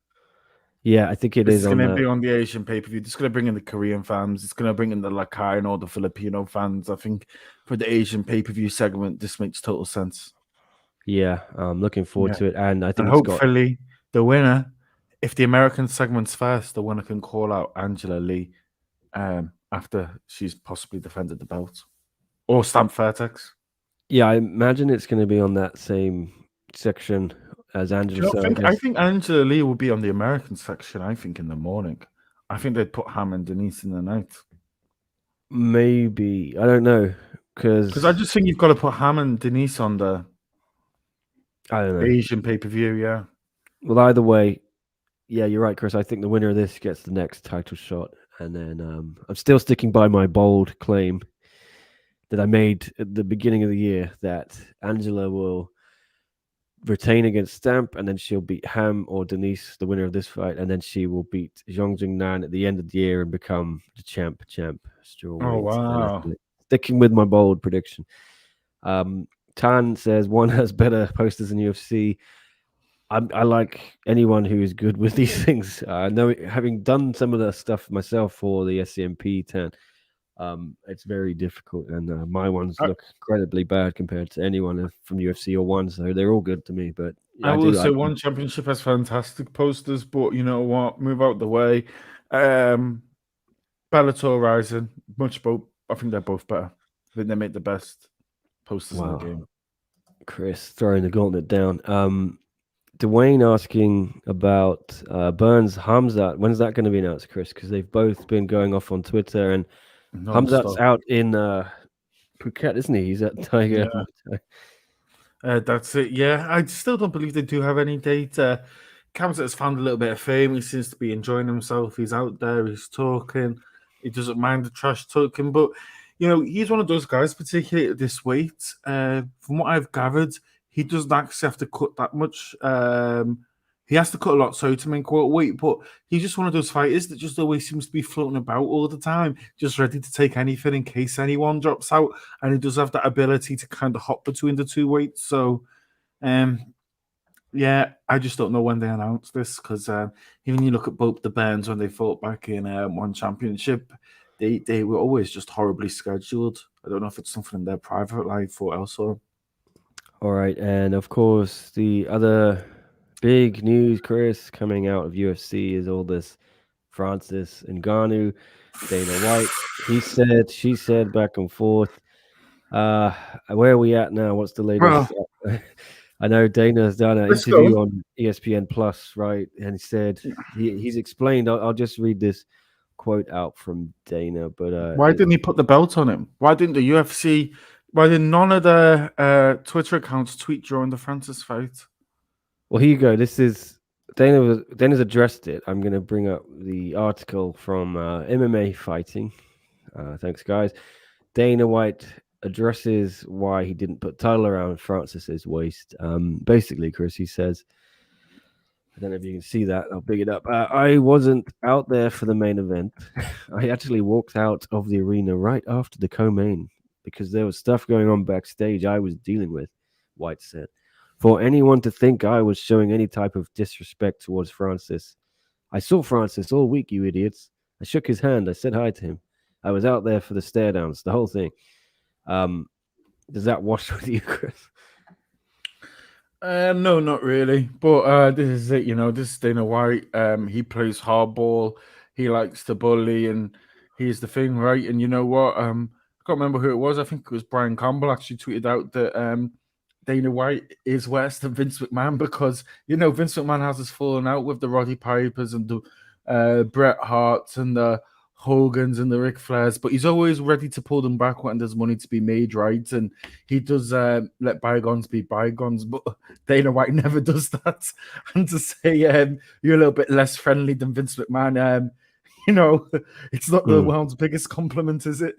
Yeah, I think it This is is on going to that. be on the Asian pay-per-view. It's going to bring in the Korean fans. It's going to bring in the Lakai and all the Filipino fans. I think for the Asian pay-per-view segment, this makes total sense. Yeah, I'm looking forward Yeah. to it, and I And think it's got. hopefully the winner, if the American segment's first, the winner can call out Angela Lee after she's possibly defended the belt. Or Stamp Fairtex. Yeah, I imagine it's going to be on that same section as Do Angela. you not So I think? I guess think Angela Lee will be on the American section, I think, in the morning. I think they'd put Ham and Denice in the night. maybe I don't know Because I because just think you've got to put Ham and Denice on the I don't know. Asian pay-per-view, yeah. Well, either way, yeah, you're right, Chris. I think the winner of this gets the next title shot, and then I'm still sticking by my bold claim that I made at the beginning of the year that Angela will retain against Stamp, and then she'll beat Ham or Denise, the winner of this fight, and then she will beat Zhong Nan at the end of the year and become the champ Oh, strawweight. And wow. sticking with my bold prediction. Tan says one has better posters than UFC. I like anyone who is good with these things. I know, having done some of the stuff myself for the SCMP 10, it's very difficult, and my ones I, look incredibly bad compared to anyone from UFC or one. So they're all good to me. But I I will do say like. one championship has fantastic posters, but you know what? Move out the way. Um, Bellator Rising, much both. I think they're both better. I think they make the best posters in the Wow, game. Chris throwing the gauntlet down. Dwayne asking about Burns Hamzat. When's that going to be announced, Chris? Because they've both been going off on Twitter, and Hamzat's Non-stop. out in Phuket, isn't he? He's at Tiger. Yeah. That's it. Yeah, I still don't believe they do have any data. Kamsat has found a little bit of fame. He seems to be enjoying himself. He's out there. He's talking. He doesn't mind the trash talking. But you know, he's one of those guys, particularly at this weight. From what I've gathered, he doesn't actually have to cut that much. He has to cut a lot so to make weight, but he's just one of those fighters that just always seems to be floating about all the time, just ready to take anything in case anyone drops out. And he does have that ability to kind of hop between the two weights. So, yeah, I just don't know when they announce this because even you look at both the bands when they fought back in one championship, they were always just horribly scheduled. I don't know if it's something in their private life or elsewhere. All right, and of course, the other big news, Chris, coming out of UFC is all this Francis Ngannou, Dana White. He said, she said, back and forth. Uh, where are we at now? What's the Well, latest? I know Dana has done an let's go. interview on ESPN Plus, right? And he said he's explained. I'll just read this quote out from Dana, but Why didn't he put the belt on him? Why didn't the UFC? Why did none of the Twitter accounts tweet during the Francis fight? well, here you go. This is Dana's addressed it. I'm going to bring up the article from MMA Fighting. Thanks, guys. Dana White addresses why he didn't put title around Francis's waist. Basically, Chris, he says, I don't know if you can see that. I'll pick it up. I wasn't out there for the main event. I actually walked out of the arena right after the co-main because there was stuff going on backstage I was dealing with, White said. For anyone to think I was showing any type of disrespect towards Francis, I saw Francis all week, you idiots. I shook his hand. I said hi to him. I was out there for the stare downs, the whole thing. Does that wash with you, Chris? No, not really. But this is it. You know, this is Dana White. He plays hardball. He likes to bully, and here's the thing, right? And you know what? I can't remember who it was. I think it was Brian Campbell actually tweeted out that Dana White is worse than Vince McMahon because you know Vince McMahon has his fallen out with the Roddy Pipers and the Bret Harts and the Hogan's and the Ric Flairs, but he's always ready to pull them back when there's money to be made, right? And he does let bygones be bygones, but Dana White never does that. And to say you're a little bit less friendly than Vince McMahon, you know, it's not the world's biggest compliment, is it?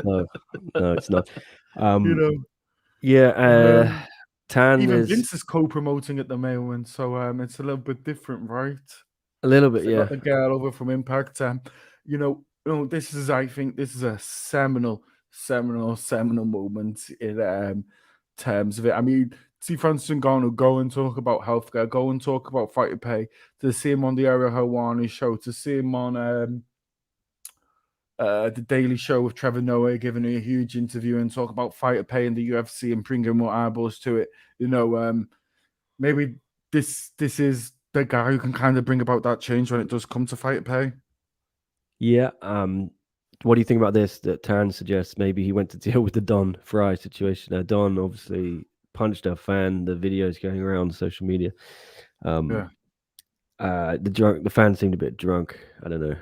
No, it's not. You know, Yeah, Tan even is Vince is co-promoting at the moment, so it's a little bit different, right? a little bit, They yeah. got the girl over from Impact. This is, I think, this is a seminal moment in terms of it. I mean, see Francis Ngannou go and talk about healthcare, go and talk about fighter pay, to see him on the Ariel Helwani show, to see him on the Daily Show with Trevor Noah giving a huge interview and talk about fighter pay in the UFC and bringing more eyeballs to it. Maybe this is the guy who can kind of bring about that change when it does come to fighter pay. Yeah. What do you think about this? That Tang suggests maybe he went to deal with the Don Fry situation. Don obviously punched a fan. The videos going around social media. Yeah. The fan seemed a bit drunk. I don't know.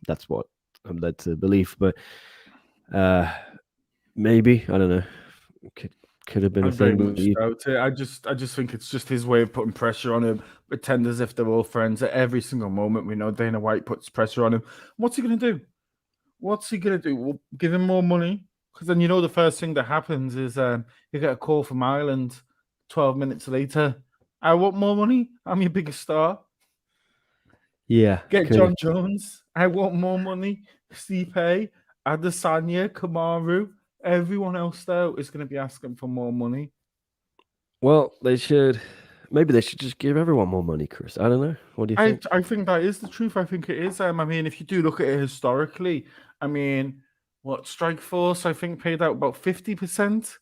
That's what I'm led to believe, but maybe I don't know. Could have been I a very thing. much doubt it. I just think it's just his way of putting pressure on him, pretend as if they're all friends at every single moment. We know Dana White puts pressure on him. What's he gonna do? What's he gonna do? We'll give him more money, because then the first thing that happens is you get a call from Ireland 12 minutes later. I want more money. I'm your biggest star. Yeah. Get John Jones. I want more money. Stipe, Adesanya, Kamaru, everyone else though is going to be asking for more money. Well, maybe they should just give everyone more money, Chris. I don't know. What do you think? I think that is the truth. I think it is. I mean, if you do look at it historically, I mean, what Strikeforce I think paid out about 50%,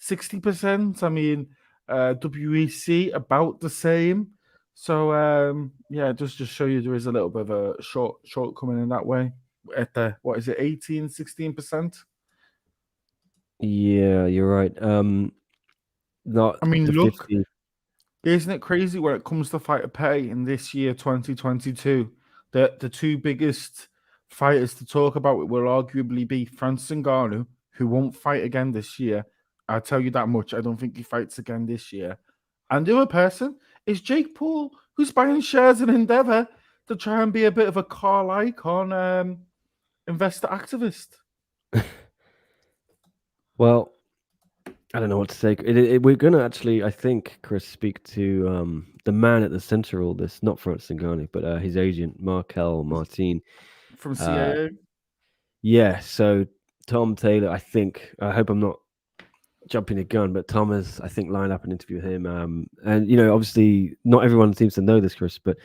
60%. I mean, WEC about the same. So yeah, just show you there is a little bit of a shortcoming in that way. At the 18, 16%? Yeah, you're right. Not I mean, the look, 50. isn't it crazy when it comes to fighter pay in this year, 2022? That the two biggest fighters to talk about will arguably be Francis Ngannou, who won't fight again this year. I'll tell you that much. I don't think he fights again this year. And the other person is Jake Paul, who's buying shares in Endeavor to try and be a bit of a car icon, investor activist. Well, I don't know what to say. We're going to actually, I think, Chris, speak to the man at the center of all this, not Francis Ngannou, but his agent, Markel Martin. From CAA? Yeah, so Tom Taylor, I hope I'm not jumping the gun, but Tom has, I think, lined up an interview with him. And, obviously, not everyone seems to know this, Chris, but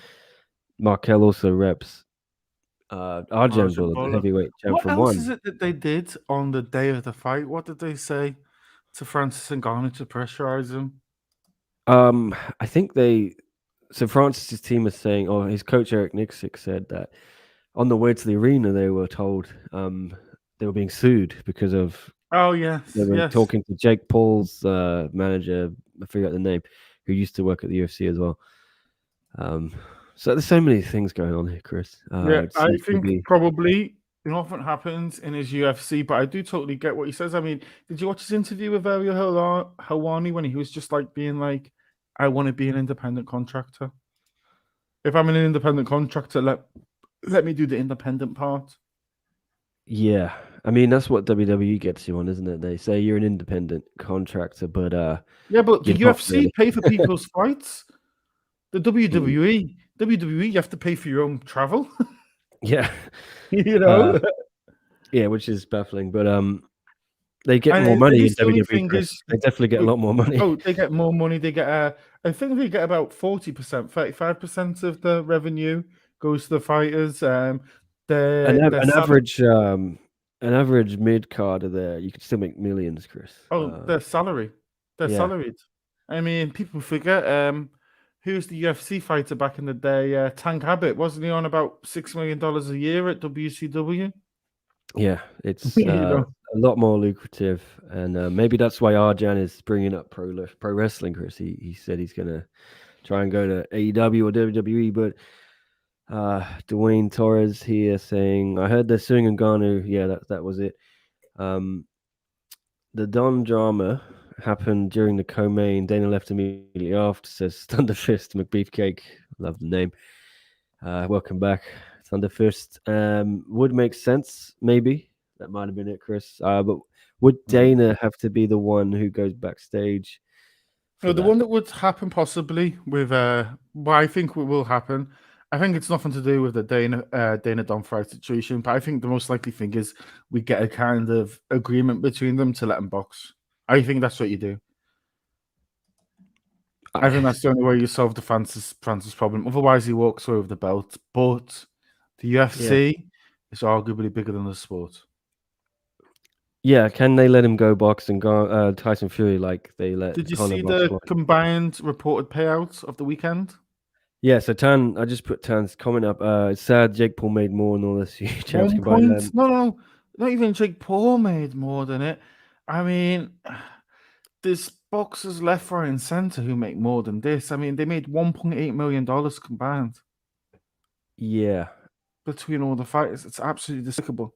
Markel also reps Arjan Buller, the heavyweight champ what from else One. is it that they did on the day of the fight? What did they say to Francis Ngannou to pressurize him? I think so Francis's team is saying, or his coach Eric Nixick said that on the way to the arena, they were told they were being sued because of they were talking to Jake Paul's manager, I forget the name, who used to work at the UFC as well. So there's so many things going on here, Chris. Yeah, I think probably nothing happens in his UFC, but I do totally get what he says. I mean, did you watch his interview with Ariel Helwani when he was just like being like, I want to be an independent contractor. If I'm an independent contractor, let me do the independent part. Yeah, I mean that's what WWE gets you on, isn't it? They say you're an independent contractor, but yeah, but the UFC really. pay for people's fights. The WWE, you have to pay for your own travel. Yeah, yeah, which is baffling, but they get more money in WWE. They definitely get a lot more money. Oh, they get more money. They get I think they get about 40%, 35% of the revenue goes to the fighters. An average mid carder there, you could still make millions, Chris. Oh, their salary. They're salaried. I mean, people forget who's the UFC fighter back in the day? Tang Habit, wasn't he on about $6 million a year at WCW? Yeah, it's a lot more lucrative, and maybe that's why Arjan is bringing up pro wrestling, Chris. He said he's gonna try and go to AEW or WWE, but Dwayne Torres here saying, I heard they're suing Ngannou. Yeah, that was it. The Don drama happened during the co-main. Dana left immediately after, says Thunderfist McBeefcake. Love the name. Welcome back, Thunderfist. Would make sense, maybe. That might have been it, Chris. But would Dana have to be the one who goes backstage? No, the one that would happen possibly with what I think will happen. I think it's nothing to do with the Dana Don Fry situation, but I think the most likely thing is we get a kind of agreement between them to let them box. I think that's what you do. I think that's the only way you solve the Francis problem. Otherwise, he walks away with the belt. But the UFC is arguably bigger than the sport. Yeah, can they let him go box and go Tyson Fury like they let Did you Conor see box? the combined reported payouts of the weekend? Yeah, so Tan, I just put Tan's comment up. It's sad Jake Paul made more than all this champs 1 combined. point? No, not even Jake Paul made more than it. I mean, there's boxers left, right, and center who make more than this. I mean, they made $1.8 million combined Yeah, between all the fighters. It's absolutely despicable.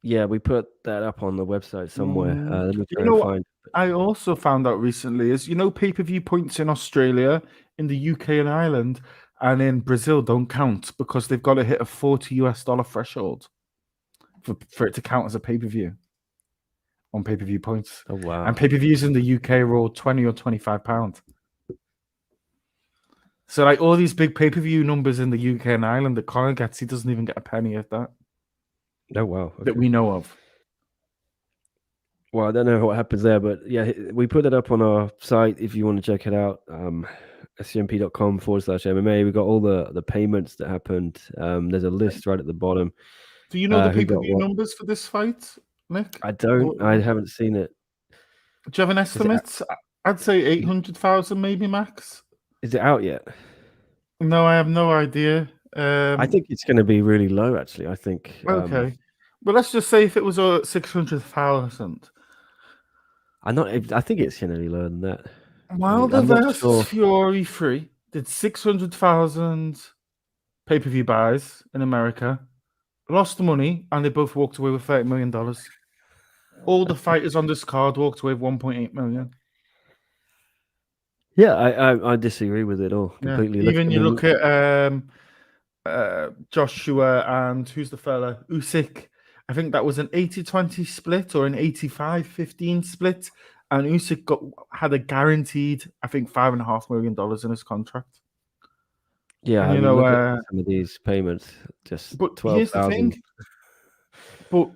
yeah, we put that up on the website somewhere. Let me You try know and what find. I also found out recently is pay-per-view points in Australia, in the UK and Ireland, and in Brazil don't count because they've got to hit a $40 threshold for it to count as a pay-per-view on pay-per-view points. Oh wow. And pay-per-views in the UK are all 20 or 25 pounds. So like all these big pay-per-view numbers in the UK and Ireland that Conor gets, he doesn't even get a penny of that Oh wow. Okay. that we know of. Well, I don't know what happens there, but yeah, we put it up on our site if you want to check it out. scmp.com/MMA. We got all the payments that happened. There's a list right at the bottom. Do you know the Who got pay-per-view what? numbers for this fight, Nick? I don't. I haven't seen it. Do you have an Is it estimate? I'd say 800,000 maybe max. is it out yet? No, I have no idea. I think it's going to be really low. Actually, I think. Okay. But let's just say if it was 600,000. I'm not. I think it's going to be lower than that. Wilder I'm not versus sure. Fury 3 did 600,000 pay-per-view buys in America, lost the money, and they both walked away with $30 million. All the fighters on this card walked away with 1.8 million. Yeah, I disagree with it all completely. Yeah. Even you look at Joshua and who's the fella? Usyk. I think that was an 80-20 split or an 85-15 split. And Usyk had a guaranteed, I think, $5.5 million in his contract. Yeah, And I mean, look at some of these payments. Just but 12,000. here's the thing. But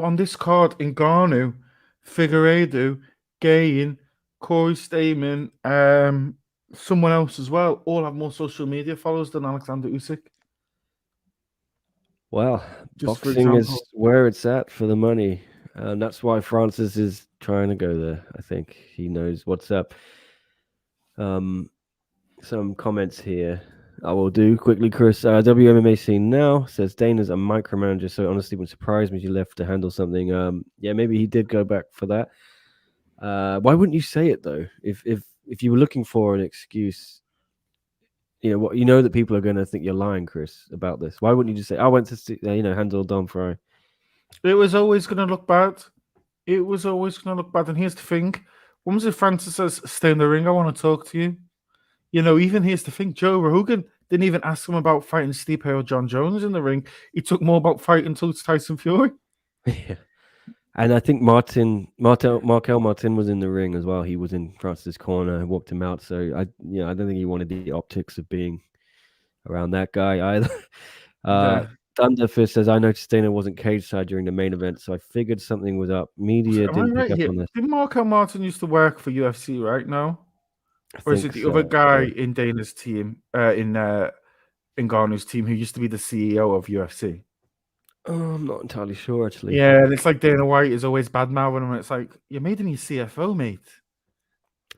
on this card, Ngannou, Figueiredo, Gain, Corey Stamen, someone else as well, all have more social media followers than Alexander Usyk. Well, Just for boxing is example. where it's at for the money. And that's why Francis is trying to go there. I think he knows what's up. Some comments here I will do quickly, Chris. WMMA scene now says Dana's a micromanager, so it honestly would surprise me if you left to handle something. Yeah, maybe he did go back for that. Why wouldn't you say it though? If you were looking for an excuse, what that people are going to think you're lying, Chris, about this. Why wouldn't you just say I went to handle Don Fry? It was always going to look bad. It was always going to look bad. And here's the thing: once if Francis says, "Stay in the ring, I want to talk to you," even here's the thing: Joe Rogan didn't even ask him about fighting Stipe or John Jones in the ring. He took more about fighting Tyson Fury. Yeah. And I think Markel Martin was in the ring as well. He was in Francis' corner, walked him out. So I don't think he wanted the optics of being around that guy either. Thunderfist says, I noticed Dana wasn't cage side during the main event, so I figured something was up. Media didn't pick up on this. Did Markel Martin used to work for UFC right now? Or is it the other guy in Dana's team, in Ngannou's team, who used to be the CEO of UFC? I'm not entirely sure, actually. Yeah, and it's like Dana White is always bad mouthing him. It's like, you're made him your CFO, mate.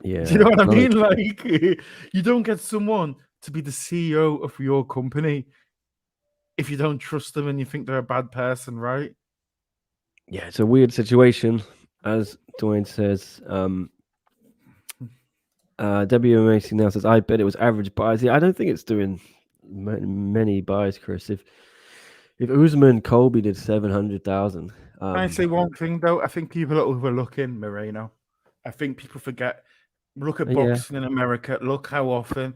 Yeah. Do you know what I mean? Like, you don't get someone to be the CEO of your company if you don't trust them and you think they're a bad person, right? Yeah, it's a weird situation, as Dwayne says. WMAC now says, I bet it was average buys. Yeah, I don't think it's doing many buys, Chris. If Usman Colby did 700,000. I'd say one thing though. I think people are overlooking Moreno. I think people forget. Look at boxing in America. Look how often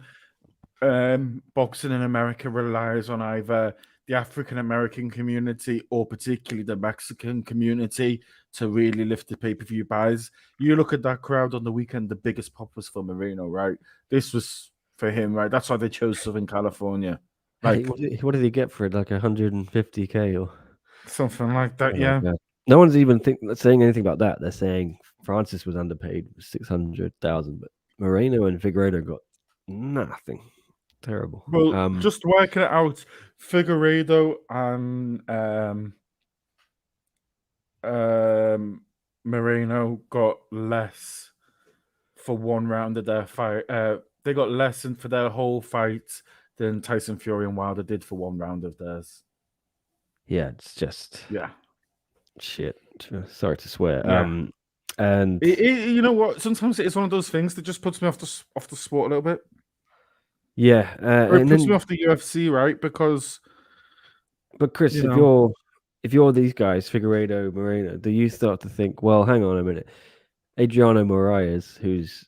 boxing in America relies on either the African American community or particularly the Mexican community to really lift the pay-per-view buys. You look at that crowd on the weekend, the biggest pop was for Moreno, right? This was for him, right? That's why they chose Southern California. Like, what did he get for it? Like 150K or something like that? Yeah. No one's even saying anything about that. They're saying Francis was underpaid 600,000, but Moreno and Figueiredo got nothing. Terrible. Well, just working it out, Figueiredo and Moreno got less for one round of their fight. They got less for their whole fight than Tyson Fury and Wilder did for one round of theirs. Yeah, it's just shit. Sorry to swear. Yeah. And you know what? Sometimes it is one of those things that just puts me off the sport a little bit. Yeah, Or it puts me off the UFC, right? Because, but Chris, if you're these guys, Figueiredo, Moreno, do you start to think, well, hang on a minute, Adriano Moraes, who's,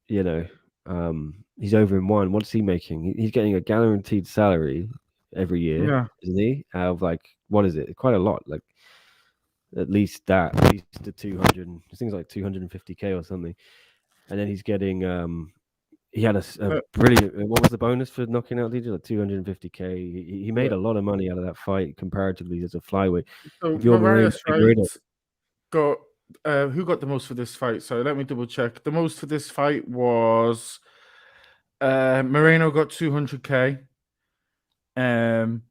he's over in one. What's he making? He's getting a guaranteed salary every year, isn't he? Out of what is it? Quite a lot, at least the 200, things like 250K or something, and then he's getting he had a brilliant. What was the bonus for knocking out DJ? 250K. He made a lot of money out of that fight comparatively as a flyweight. So Moraes, right, got who got the most for this fight? So let me double check. The most for this fight was Moreno got 200K. And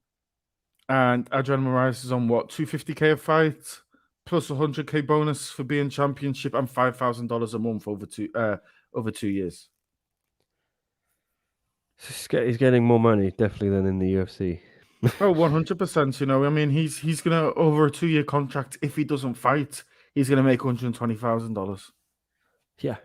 Adrian Moraes is on what, 250K a fight plus 100K bonus for being championship and $5,000 a month over 2 years. He's getting more money definitely than in the UFC. Oh, 100%. I mean, he's gonna, over a 2-year contract, if he doesn't fight, he's gonna make $120,000. Yeah.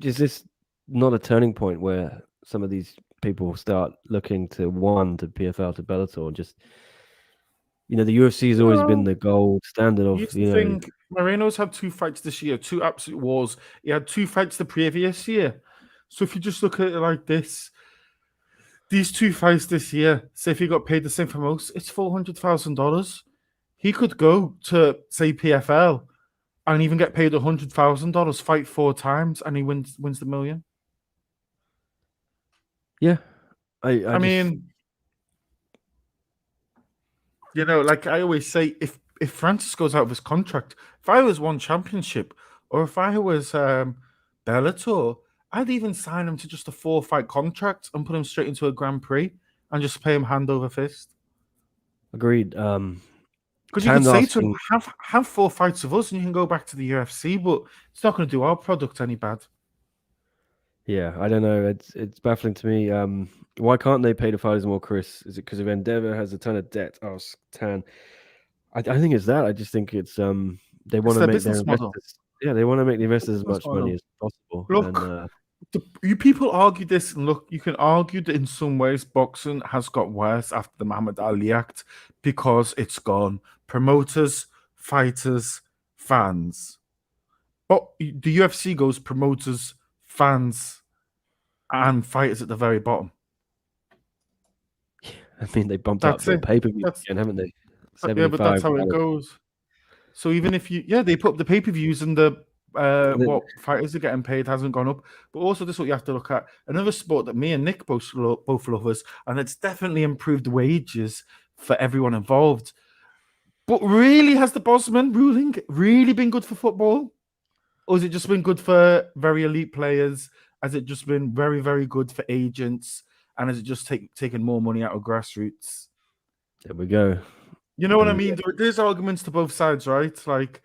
Is this not a turning point where some of these people start looking to PFL, to Bellator, and just the UFC has always been the gold standard of. Think Moreno's had 2 fights this year, 2 absolute wars. He had 2 fights the previous year. So if you just look at it like this, these 2 fights this year, say if he got paid the same for most, it's $400,000. He could go to, say, PFL and even get paid $100,000, fight 4 times, and he wins the $1 million. Yeah, I mean, like I always say, if Francis goes out of his contract, if I was one championship, or if I was Bellator, I'd even sign him to just a 4-fight contract and put him straight into a Grand Prix and just pay him hand over fist. Agreed. Because you can say to him, have 4 fights with us and you can go back to the UFC, but it's not going to do our product any bad. Yeah, I don't know. It's baffling to me. Why can't they pay the fighters more, Chris? Is it because of Endeavor has a ton of debt? Oh, Tan. I think it's that. I just think it's they want to make their investors. Yeah, they want to make the investors as much money as possible. Look, you people argue this, and look, you can argue that in some ways boxing has got worse after the Muhammad Ali Act because it's gone promoters, fighters, fans. But the UFC goes promoters, fans, and fighters at the very bottom. I mean, they bumped up the pay-per-view again, haven't they? Yeah, but that's how it goes. So even if they put up the pay-per-views and the what fighters are getting paid hasn't gone up. But also this is what you have to look at. Another sport that me and Nick both love us, and it's definitely improved wages for everyone involved. But really, has the Bosman ruling really been good for football? Or has it just been good for very elite players? Has it just been very, very good for agents? And has it just taken more money out of grassroots? There we go. You know what I mean? There's arguments to both sides, right? Like,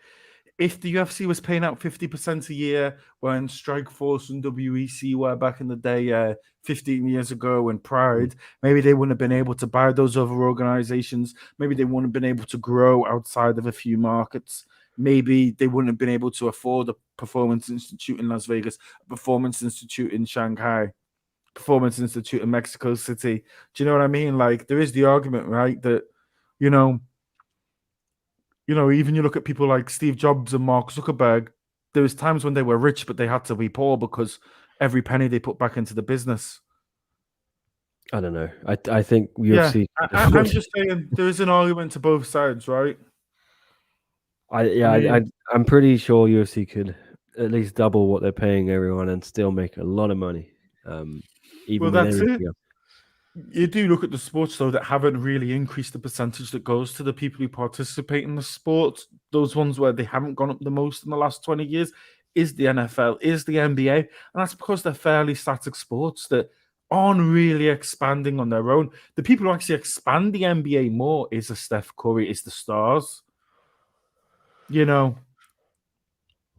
if the UFC was paying out 50% a year when Strikeforce and WEC were back in the day 15 years ago and Pride, maybe they wouldn't have been able to buy those other organizations. Maybe they wouldn't have been able to grow outside of a few markets. Maybe they wouldn't have been able to afford a Performance Institute in Las Vegas, a Performance Institute in Shanghai, Performance Institute in Mexico City. Do you know what I mean? Like, there is the argument, right, that, even you look at people like Steve Jobs and Mark Zuckerberg, there was times when they were rich, but they had to be poor because every penny they put back into the business. I don't know. I think UFC. Yeah, I'm just saying there is an argument to both sides, right? I'm pretty sure UFC could at least double what they're paying everyone and still make a lot of money. Even that's it. You do look at the sports, though, that haven't really increased the percentage that goes to the people who participate in the sport. Those ones where they haven't gone up the most in the last 20 years. is the NFL, is the NBA, and that's because they're fairly static sports that aren't really expanding on their own. The people who actually expand the NBA more is the Steph Curry, is the stars. You know,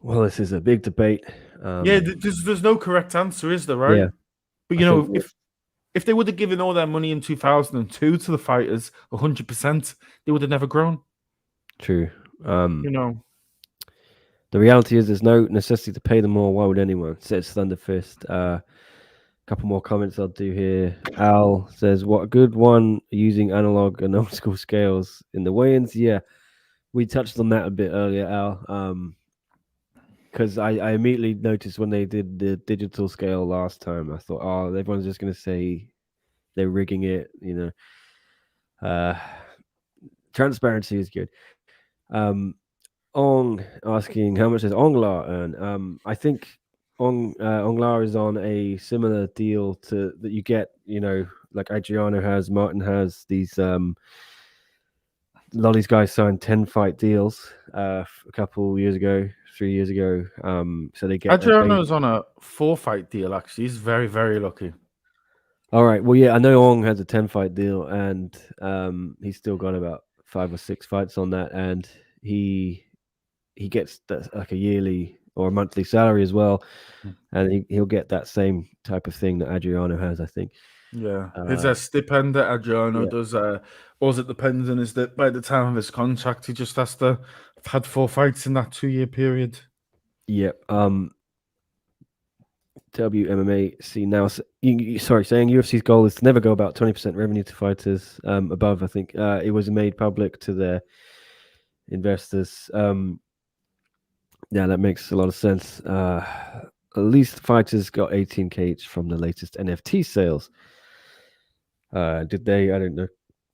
Well, this is a big debate. yeah. There's no correct answer, is there? Right? Yeah, But I think if they would have given all their money in 2002 to the fighters, 100%, they would have never grown. true. You know, The reality is, there's no necessity to pay them more. Why would anyone? Says Thunderfist. Couple more comments I'll do here. Al says, "What a good one using analog and old school scales in the weigh-ins." Yeah, we touched on that a bit earlier, Al. Because I immediately noticed when they did the digital scale last time, I thought, oh, everyone's just going to say they're rigging it. Transparency is good. Ong asking how much does Ongla earn? I think Ongla is on a similar deal to that you get, like Adriano has, Martin has these. A lot of these guys signed 10-fight deals a couple years ago, 3 years ago. So they get Adriano's on a 4-fight deal. Actually, he's very, very lucky. All right. Well, yeah, I know Ong has a 10-fight deal, and he's still got about 5 or 6 fights on that, and he gets like a yearly or a monthly salary as well, and he'll get that same type of thing that Adriano has, I think. Yeah, his stipend that Adriano does. All it depends on is that by the time of his contract, he just has to have had 4 fights in that 2-year period. Yep. WMMA see now. Saying UFC's goal is to never go about 20% revenue to fighters above. I think it was made public to their investors. Yeah, that makes a lot of sense. At least fighters got 18K each from the latest NFT sales. Did they? I don't know.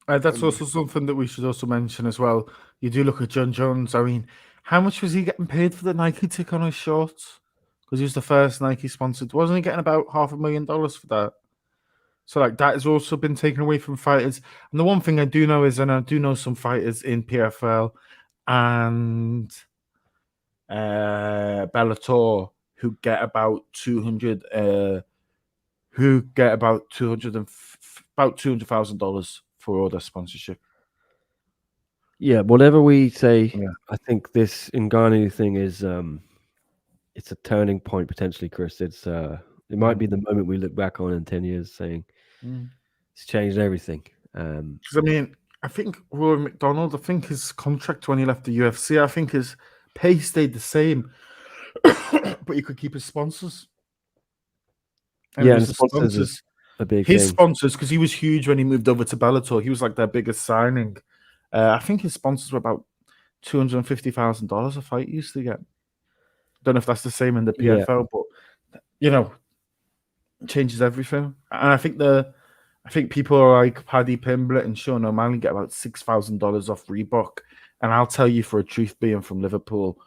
That's also something that we should also mention as well. You do look at John Jones. I mean, how much was he getting paid for the Nike tick on his shorts? Because he was the first Nike sponsored. Wasn't he getting about $500,000 for that? So like that has also been taken away from fighters. And the one thing I do know is, and I do know some fighters in PFL and Bellator who get about $200,000 for all their sponsorship. Yeah, whatever we say, I think this Ngannou thing is it's a turning point potentially, Chris. It might be the moment we look back on in 10 years saying it's changed everything. Because I mean, I think Rory McDonald, I think his contract when he left the UFC, I think his pay stayed the same, but he could keep his sponsors. And yeah, and sponsors is a big his thing. Sponsors, because he was huge when he moved over to Bellator. He was like their biggest signing. I think his sponsors were about $250,000 a fight he used to get. Don't know if that's the same in the PFL, but changes everything. And I think people like Paddy Pimblett and Sean O'Malley get about $6,000 off Reebok. And I'll tell you for a truth, being from Liverpool,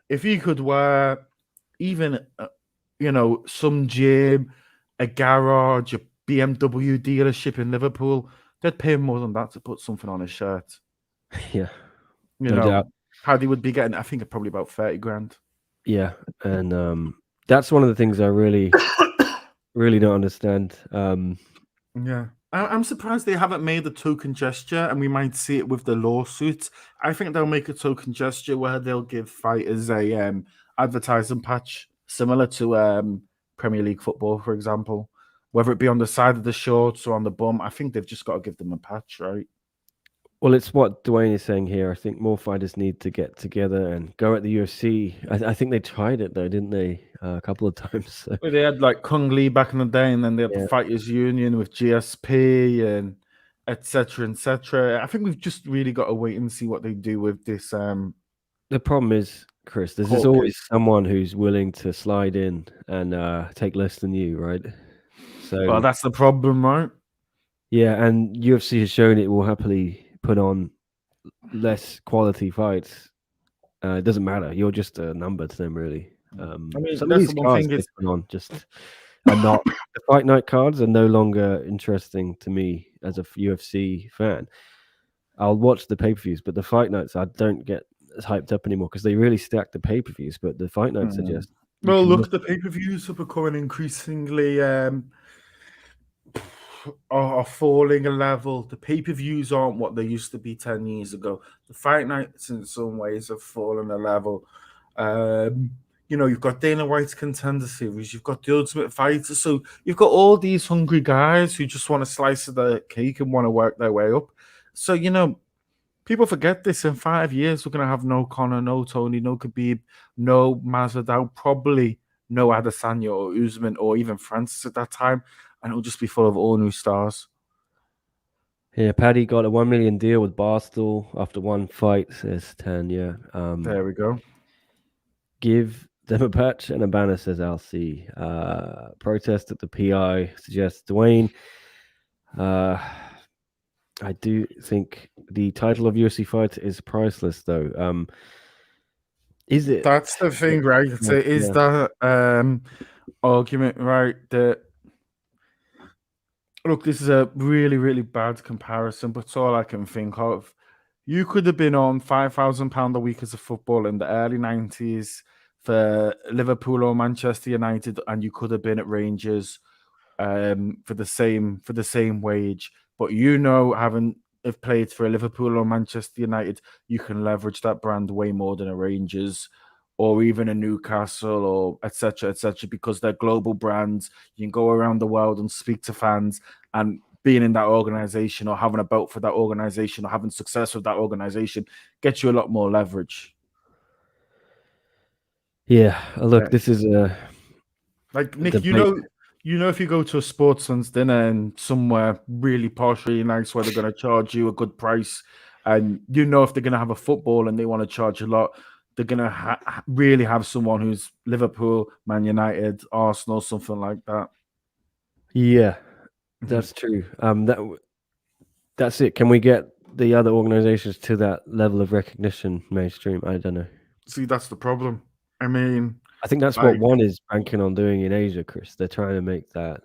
if you could wear even some gym, a garage, a BMW dealership in Liverpool, they'd pay him more than that to put something on his shirt. Yeah, no doubt. Paddy would be getting, I think, probably about 30 grand. Yeah, and that's one of the things I really don't understand. Yeah, I'm surprised they haven't made a token gesture, and we might see it with the lawsuit. I think they'll make a token gesture where they'll give fighters a advertising patch similar to Premier League football, for example, whether it be on the side of the shorts or on the bum. I think they've just got to give them a patch, right? Well, it's what Dwayne is saying here. I think more fighters need to get together and go at the UFC. I think they tried it though, didn't they? A couple of times. So. Well, they had like Kung Lee back in the day, and then they had the Fighters Union with GSP and etc. etc. I think we've just really got to wait and see what they do with this. The problem is, Chris, there's always someone who's willing to slide in and take less than you, right? So, well, that's the problem, right? Yeah, and UFC has shown it will happily put on less quality fights. It doesn't matter. You're just a number to them, really. I mean, some of these cards they put on just are not. The fight night cards are no longer interesting to me as a UFC fan. I'll watch the pay-per-views, but the fight nights I don't get as hyped up anymore because they really stack the pay-per-views, but the fight nights are just. Well, look, the pay-per-views are becoming increasingly are falling a level. The pay-per-views aren't what they used to be 10 years ago. The fight nights in some ways have fallen a level. You've got Dana White's Contender Series, you've got the Ultimate Fighter, so you've got all these hungry guys who just want a slice of the cake and want to work their way up. So, people forget this. In 5 years, we're going to have no Conor, no Tony, no Khabib, no Masvidal, probably no Adesanya or Usman or even Francis at that time, and it'll just be full of all new stars. Yeah, Paddy got a $1 million deal with Barstool after one fight, says Tan. Yeah. There we go. Give them a patch and a banner, says LC. Protest at the PI, suggests Dwayne. I do think the title of UFC fighter is priceless, though. Is it? That's the thing, right? Is that argument right? That look, this is a really, really bad comparison, but it's all I can think of. You could have been on £5,000 a week as a footballer in the early 90s for Liverpool or Manchester United, and you could have been at Rangers for the same wage. But having played for a Liverpool or Manchester United, you can leverage that brand way more than a Rangers or even a Newcastle or etc. because they're global brands. You can go around the world and speak to fans, and being in that organization or having a belt for that organization or having success with that organization gets you a lot more leverage. Yeah, look, this is like Nick, if you go to a sportsman's dinner and somewhere really posh, really nice, where they're going to charge you a good price, and if they're going to have a football and they want to charge a lot, they're going to really have someone who's Liverpool, Man United, Arsenal, something like that. Yeah, that's true. That's it. Can we get the other organizations to that level of recognition mainstream? I don't know. See, that's the problem. I mean, I think that's what one is banking on doing in Asia, Chris. They're trying to make that.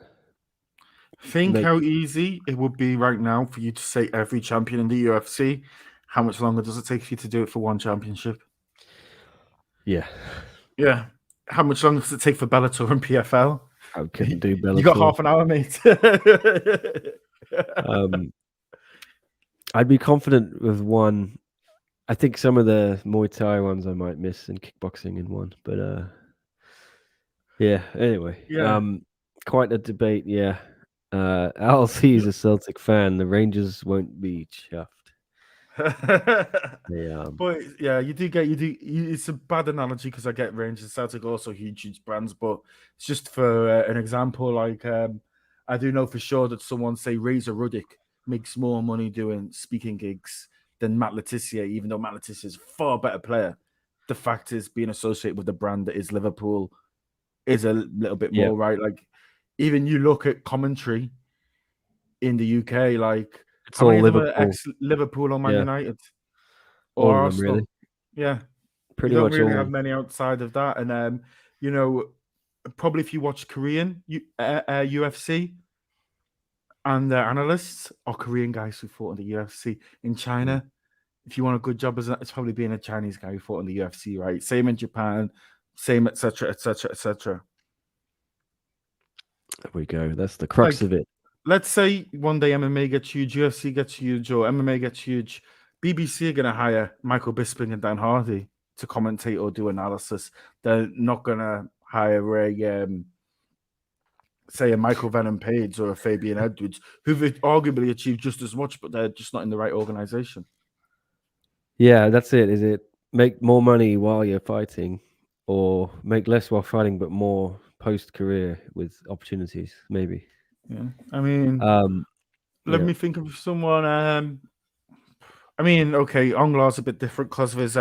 Think how easy it would be right now for you to say every champion in the UFC. How much longer does it take for you to do it for one championship? Yeah. Yeah. How much longer does it take for Bellator and PFL? I couldn't do Bellator. You got half an hour, mate. I'd be confident with one. I think some of the Muay Thai ones I might miss and kickboxing in one, but yeah. Anyway, quite a debate. Yeah, LC is a Celtic fan. The Rangers won't be chuffed. But yeah, it's a bad analogy because I get Rangers, Celtic also huge brands, but it's just for an example. Like I do know for sure that someone, say Razor Ruddock, makes more money doing speaking gigs than Matt Letizia, even though Matt Letizia is a far better player. The fact is, being associated with the brand that is Liverpool is a little bit more right. Like even you look at commentary in the UK, like it's how all many Liverpool. of them are ex-Liverpool or Man United or all Arsenal? Really. Yeah, pretty you don't much really all. have many outside of that. And probably if you watch Korean UFC, and their analysts are Korean guys who fought in the UFC. In China, if you want a good job, it's probably being a Chinese guy who fought in the UFC, right? Same in Japan, same, etc. There we go. That's the crux of it. Let's say one day MMA gets huge, UFC gets huge, or MMA gets huge. BBC are going to hire Michael Bisping and Dan Hardy to commentate or do analysis. They're not going to hire a Michael Venom Page or a Fabian Edwards, who've arguably achieved just as much, but they're just not in the right organization. Yeah, that's it. Is it make more money while you're fighting, or make less while fighting, but more post-career with opportunities? Maybe. Yeah, I mean, let me think of someone. Okay, Onglar's a bit different because of his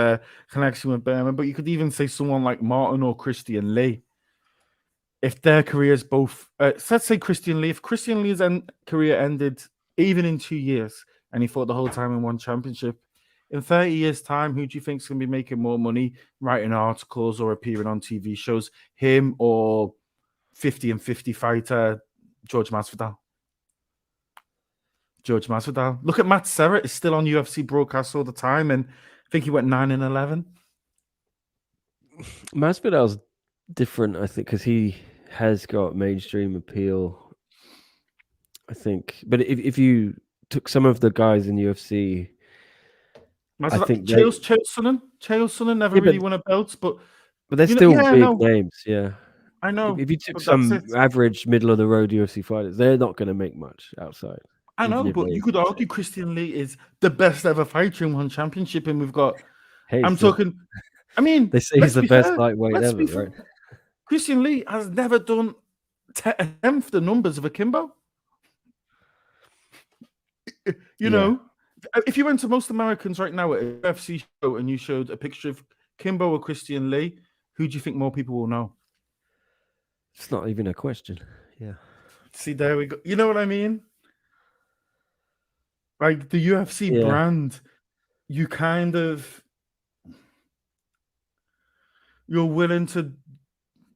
connection with Berman, but you could even say someone like Martin or Christian Lee. If their careers both, let's say Christian Lee, if Christian Lee's career ended even in 2 years and he fought the whole time in one championship, in 30 years' time, who do you think is going to be making more money writing articles or appearing on TV shows? Him or 50 and 50 fighter George Masvidal? George Masvidal. Look at Matt Serra, is still on UFC broadcasts all the time, and think he went 9-11. Masvidal's different, I think, because he has got mainstream appeal. I think, but if you took some of the guys in UFC, I think they, Chael Sonnen never yeah, really won a belt, but they're still yeah, big no, names. Yeah, I know, if you took but that's it. some average middle of the road UFC fighters, they're not going to make much outside, I even know, if but they. you could argue Christian Lee is the best ever fighter in one championship, and we've got. Hey, I'm still, talking. I mean, they say he's let's the be best fair. lightweight Let's ever, be fair. right? Christian Lee has never done a tenth the numbers of Akimbo. You Yeah, know, if you went to most Americans right now at a UFC show and you showed a picture of Kimbo or Christian Lee, who do you think more people will know? it's not even a question. Yeah, See, there we go. You know what I mean? Like the UFC yeah, brand, you kind of you're willing to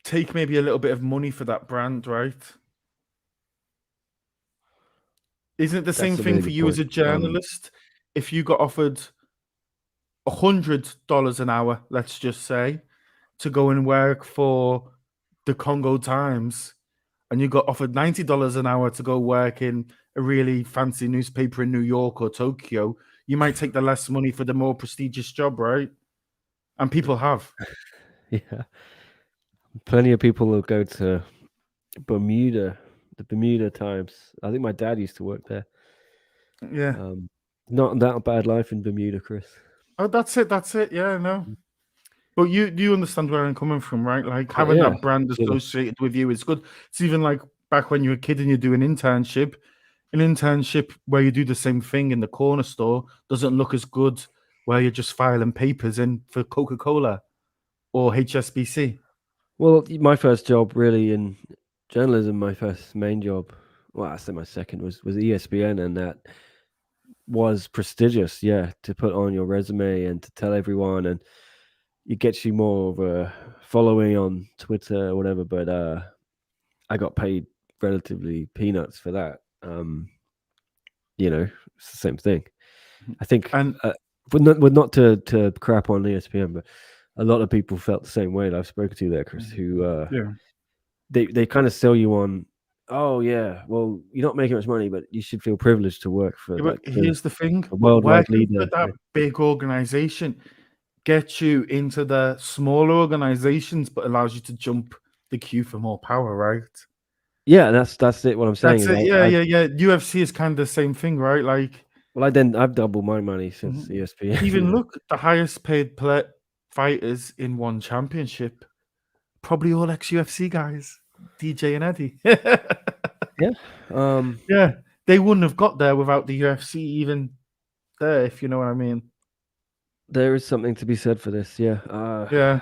take maybe a little bit of money for that brand, right? Isn't it the same that's a thing really for good you as point. a journalist? If you got offered $100 an hour, let's just say, to go and work for the Congo Times, and you got offered $90 an hour to go work in a really fancy newspaper in New York or Tokyo, you might take the less money for the more prestigious job, right? And people have. Yeah, plenty of people will go to Bermuda, the Bermuda Times. I think my dad used to work there. Yeah. Um, not that bad life in Bermuda, Chris. Oh, that's it. That's it. Yeah, no. But you understand where I'm coming from, right? Like having Yeah, that brand absolutely. associated with you is good. It's even like back when you were a kid and you do an internship where you do the same thing in the corner store doesn't look as good where you're just filing papers in for Coca-Cola or HSBC. Well, my first job really in journalism, my first main job, well, I say my second was ESPN, and that was prestigious. Yeah, to put on your resume and to tell everyone, and it gets you more of a following on Twitter or whatever. But I got paid relatively peanuts for that. It's the same thing. I think, And not to crap on ESPN, but a lot of people felt the same way that I've spoken to there, Chris, who yeah, they kind of sell you on, oh yeah, well, you're not making much money, but you should feel privileged to work for yeah, but like here's the thing, a but worldwide working for leader. that big organization gets you into the smaller organizations, but allows you to jump the queue for more power, right? Yeah, that's it. What I'm saying That's is, it. Yeah, yeah, yeah. UFC is kind of the same thing, right? Like, I've doubled my money since mhm. ESPN. Even look, the highest paid fighters in one championship, probably all ex UFC guys, DJ and Eddie. Yeah. Um, Yeah, they wouldn't have got there without the UFC even there, if you know what I mean. there is something to be said for this. Yeah. Yeah.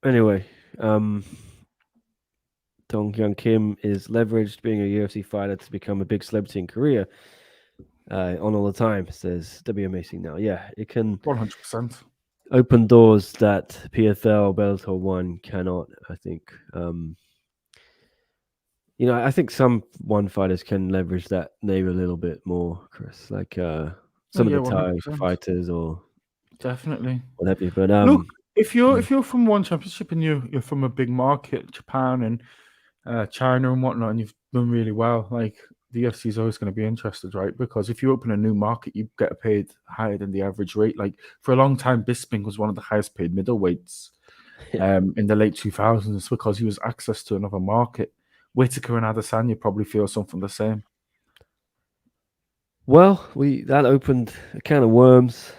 Anyway, Dong Hyun Kim is leveraged being a UFC fighter to become a big celebrity in Korea. On all the time, says WMAC now. Yeah, it can 100%. open doors that PFL, Bellator 1 cannot, I think. I think some one fighters can leverage that name a little bit more, Chris. Like Oh, some of yeah, the Thai 100%. fighters or Definitely. what have you. But Look, if you're mm, if you're from one championship and you're from a big market, Japan and China and whatnot, and you've done really well, like the UFC is always going to be interested, right? Because if you open a new market, you get paid higher than the average rate. Like for a long time, Bisping was one of the highest paid middleweights yeah. in the late 2000s because he was access to another market. Whitaker and Adesanya probably feel something the same. Well, that opened a can of worms.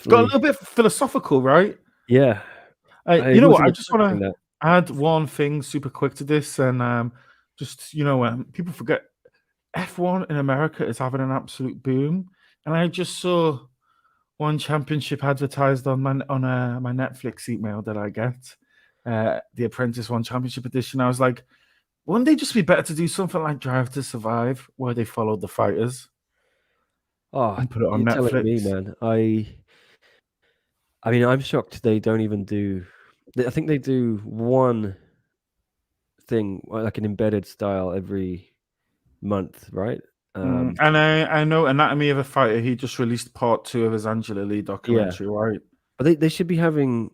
Got a Definitely. little bit philosophical, right? Yeah. I You know what? wasn't I just want expecting to that. add one thing super quick to this, and just people forget F1 in America is having an absolute boom, and I just saw one championship advertised on my Netflix email that I get, the Apprentice One Championship Edition. I was like, wouldn't they just be better to do something like Drive to Survive, where they followed the fighters Oh, and put it on you're telling Netflix? me, man. I mean, I'm shocked they don't even do. I think they do one thing like an embedded style every month, right? And I know Anatomy of a Fighter. He just released part 2 of his Angela Lee Yeah, documentary, right? but they should be having.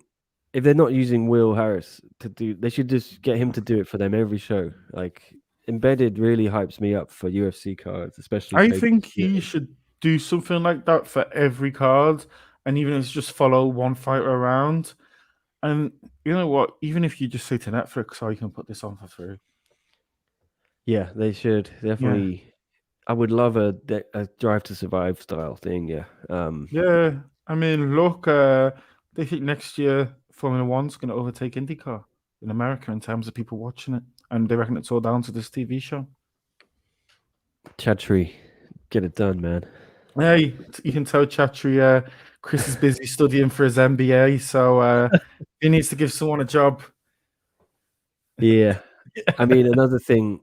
If they're not using Will Harris to do, they should just get him to do it for them every show. Like Embedded really hypes me up for UFC cards, especially I pay. think he should do something like that for every card, and even if it's just follow one fighter around. And you know what? Even if you just say to Netflix, "Oh, you can put this on for free." Yeah, they should Yeah, definitely. I would love a Drive to Survive style thing. Yeah. yeah. I mean, look, they think next year Formula One's going to overtake IndyCar in America in terms of people watching it, and they reckon it's all down to this TV show. Chatri, get it done, man. Hey, you can tell Chatri, Chris is busy studying for his MBA, so he needs to give someone a job. Yeah. I mean, another thing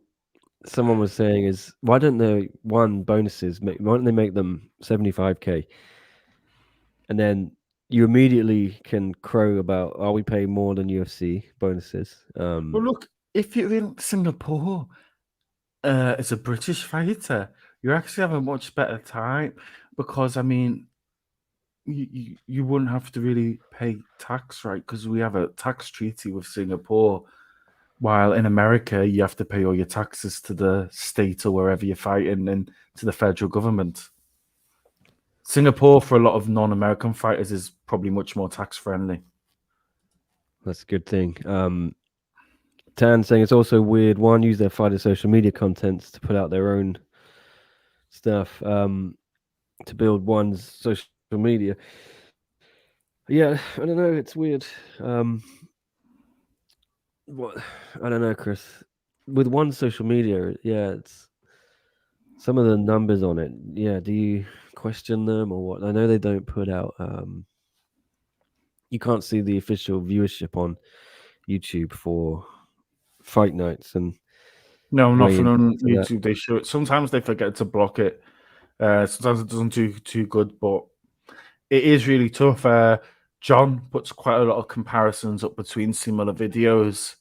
someone was saying is why don't they bonuses why don't they make them 75K and then you immediately can crow about are we paying more than UFC bonuses? Well, look, if you're in Singapore as a British fighter, you actually have a much better time because, I mean, you wouldn't have to really pay tax, right? Because we have a tax treaty with Singapore. While in America, you have to pay all your taxes to the state or wherever you're fighting and to the federal government. Singapore, for a lot of non-American fighters, is probably much more tax friendly. That's a good thing. Tan saying it's also weird one use their fighter social media contents to put out their own stuff to build one's social media. Yeah, I don't know, it's weird. What I don't know, Chris. With one social media, yeah, it's some of the numbers on it. Yeah, do you question them or what? I know they don't put out. You can't see the official viewership on YouTube for fight nights and No, nothing weigh-ins on to that. YouTube. They show it. Sometimes they forget to block it. Sometimes it doesn't do too good, but it is really tough. John puts quite a lot of comparisons up between similar videos,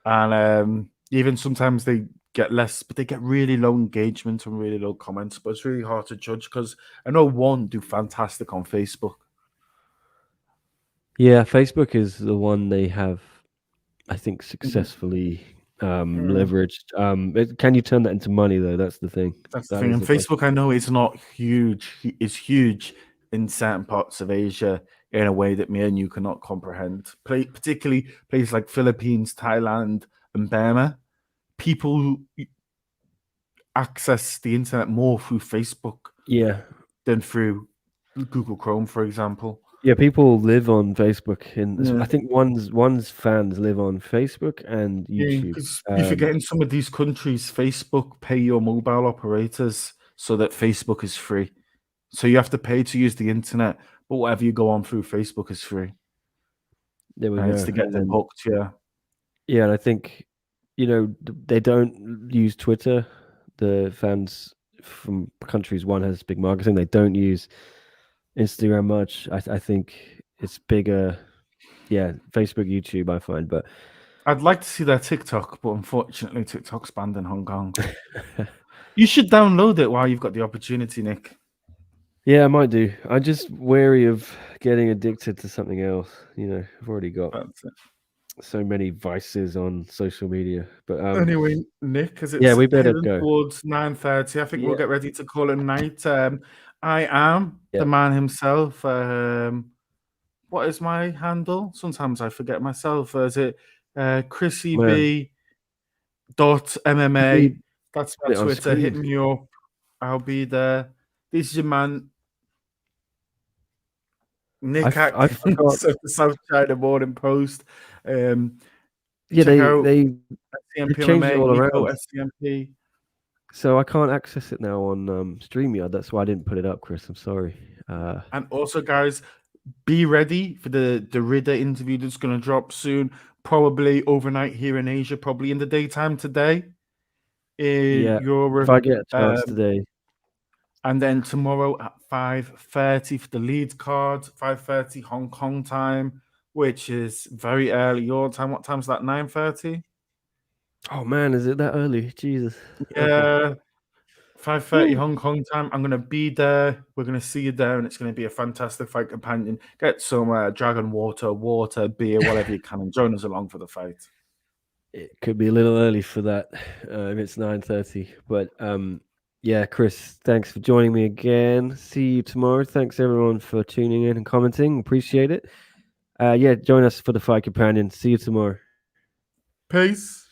and even sometimes they get less, but they get really low engagement and really low comments. But it's really hard to judge because I know one do fantastic on Facebook. Yeah, Facebook is the one they have, I think, Mhm. successfully Mm, leveraged. Can you turn that into money though? That's the thing. that's the That thing. is And the question. Facebook, I know, is not huge. It's huge in certain parts of Asia in a way that me and you cannot comprehend. Particularly places like Philippines, Thailand, and Burma. People who access the internet more through Facebook Yeah, than through Google Chrome, for example. yeah. People live on Facebook, and I Yeah. think one's fans live on Facebook and Yeah, YouTube. because you forget in some of these countries, Facebook pay your mobile operators so that Facebook is free. So you have to pay to use the internet, but whatever you go on through Facebook is free. There we And it's go. to get And them then hooked, yeah. yeah, and I think they don't use Twitter. The fans from countries one has big marketing. They don't use Instagram much. I think it's bigger. Yeah, Facebook, YouTube. I find, but I'd like to see their TikTok, but unfortunately TikTok's banned in Hong Kong. You should download it while you've got the opportunity, Nick. yeah, I might do. I'm just wary of getting addicted to something else. I've already got That's it. so many vices on social media. But Anyway, Nick, as yeah, it's we better heading go. towards 9:30, I think we'll Yeah, get ready to call it night. I am yeah, the man himself. What is my handle? Sometimes I forget myself. Is it Chrissy man. B dot Put MMA? That's my it on Twitter. Hit screen. me up. I'll be there. This is your man, Nick I Atkins forgot. of the South China Morning Post. Um, Yeah, check they out they they SCMP changed it MMA, all Nico around. SCMP. So I can't access it now on StreamYard. That's why I didn't put it up, Chris. I'm sorry. And also, guys, be ready for the Ridder interview that's going to drop soon, probably overnight here in Asia, probably in the daytime today in Yeah, if Europe. I get a chance today, And then tomorrow at 5:30 for the lead card, 5:30 Hong Kong time, which is very early your time. What time's that? 9:30? oh man, is it that early? Jesus. Okay. Yeah. 5:30 Hong Kong time. I'm going to be there. We're going to see you there, and it's going to be a fantastic fight companion. Get some dragon water, beer, whatever you can, and join us along for the fight. It could be a little early for that if it's 9:30, but yeah, Chris, thanks for joining me again. See you tomorrow. Thanks everyone for tuning in and commenting. Appreciate it. Yeah, join us for the fight companion. See you tomorrow. Peace.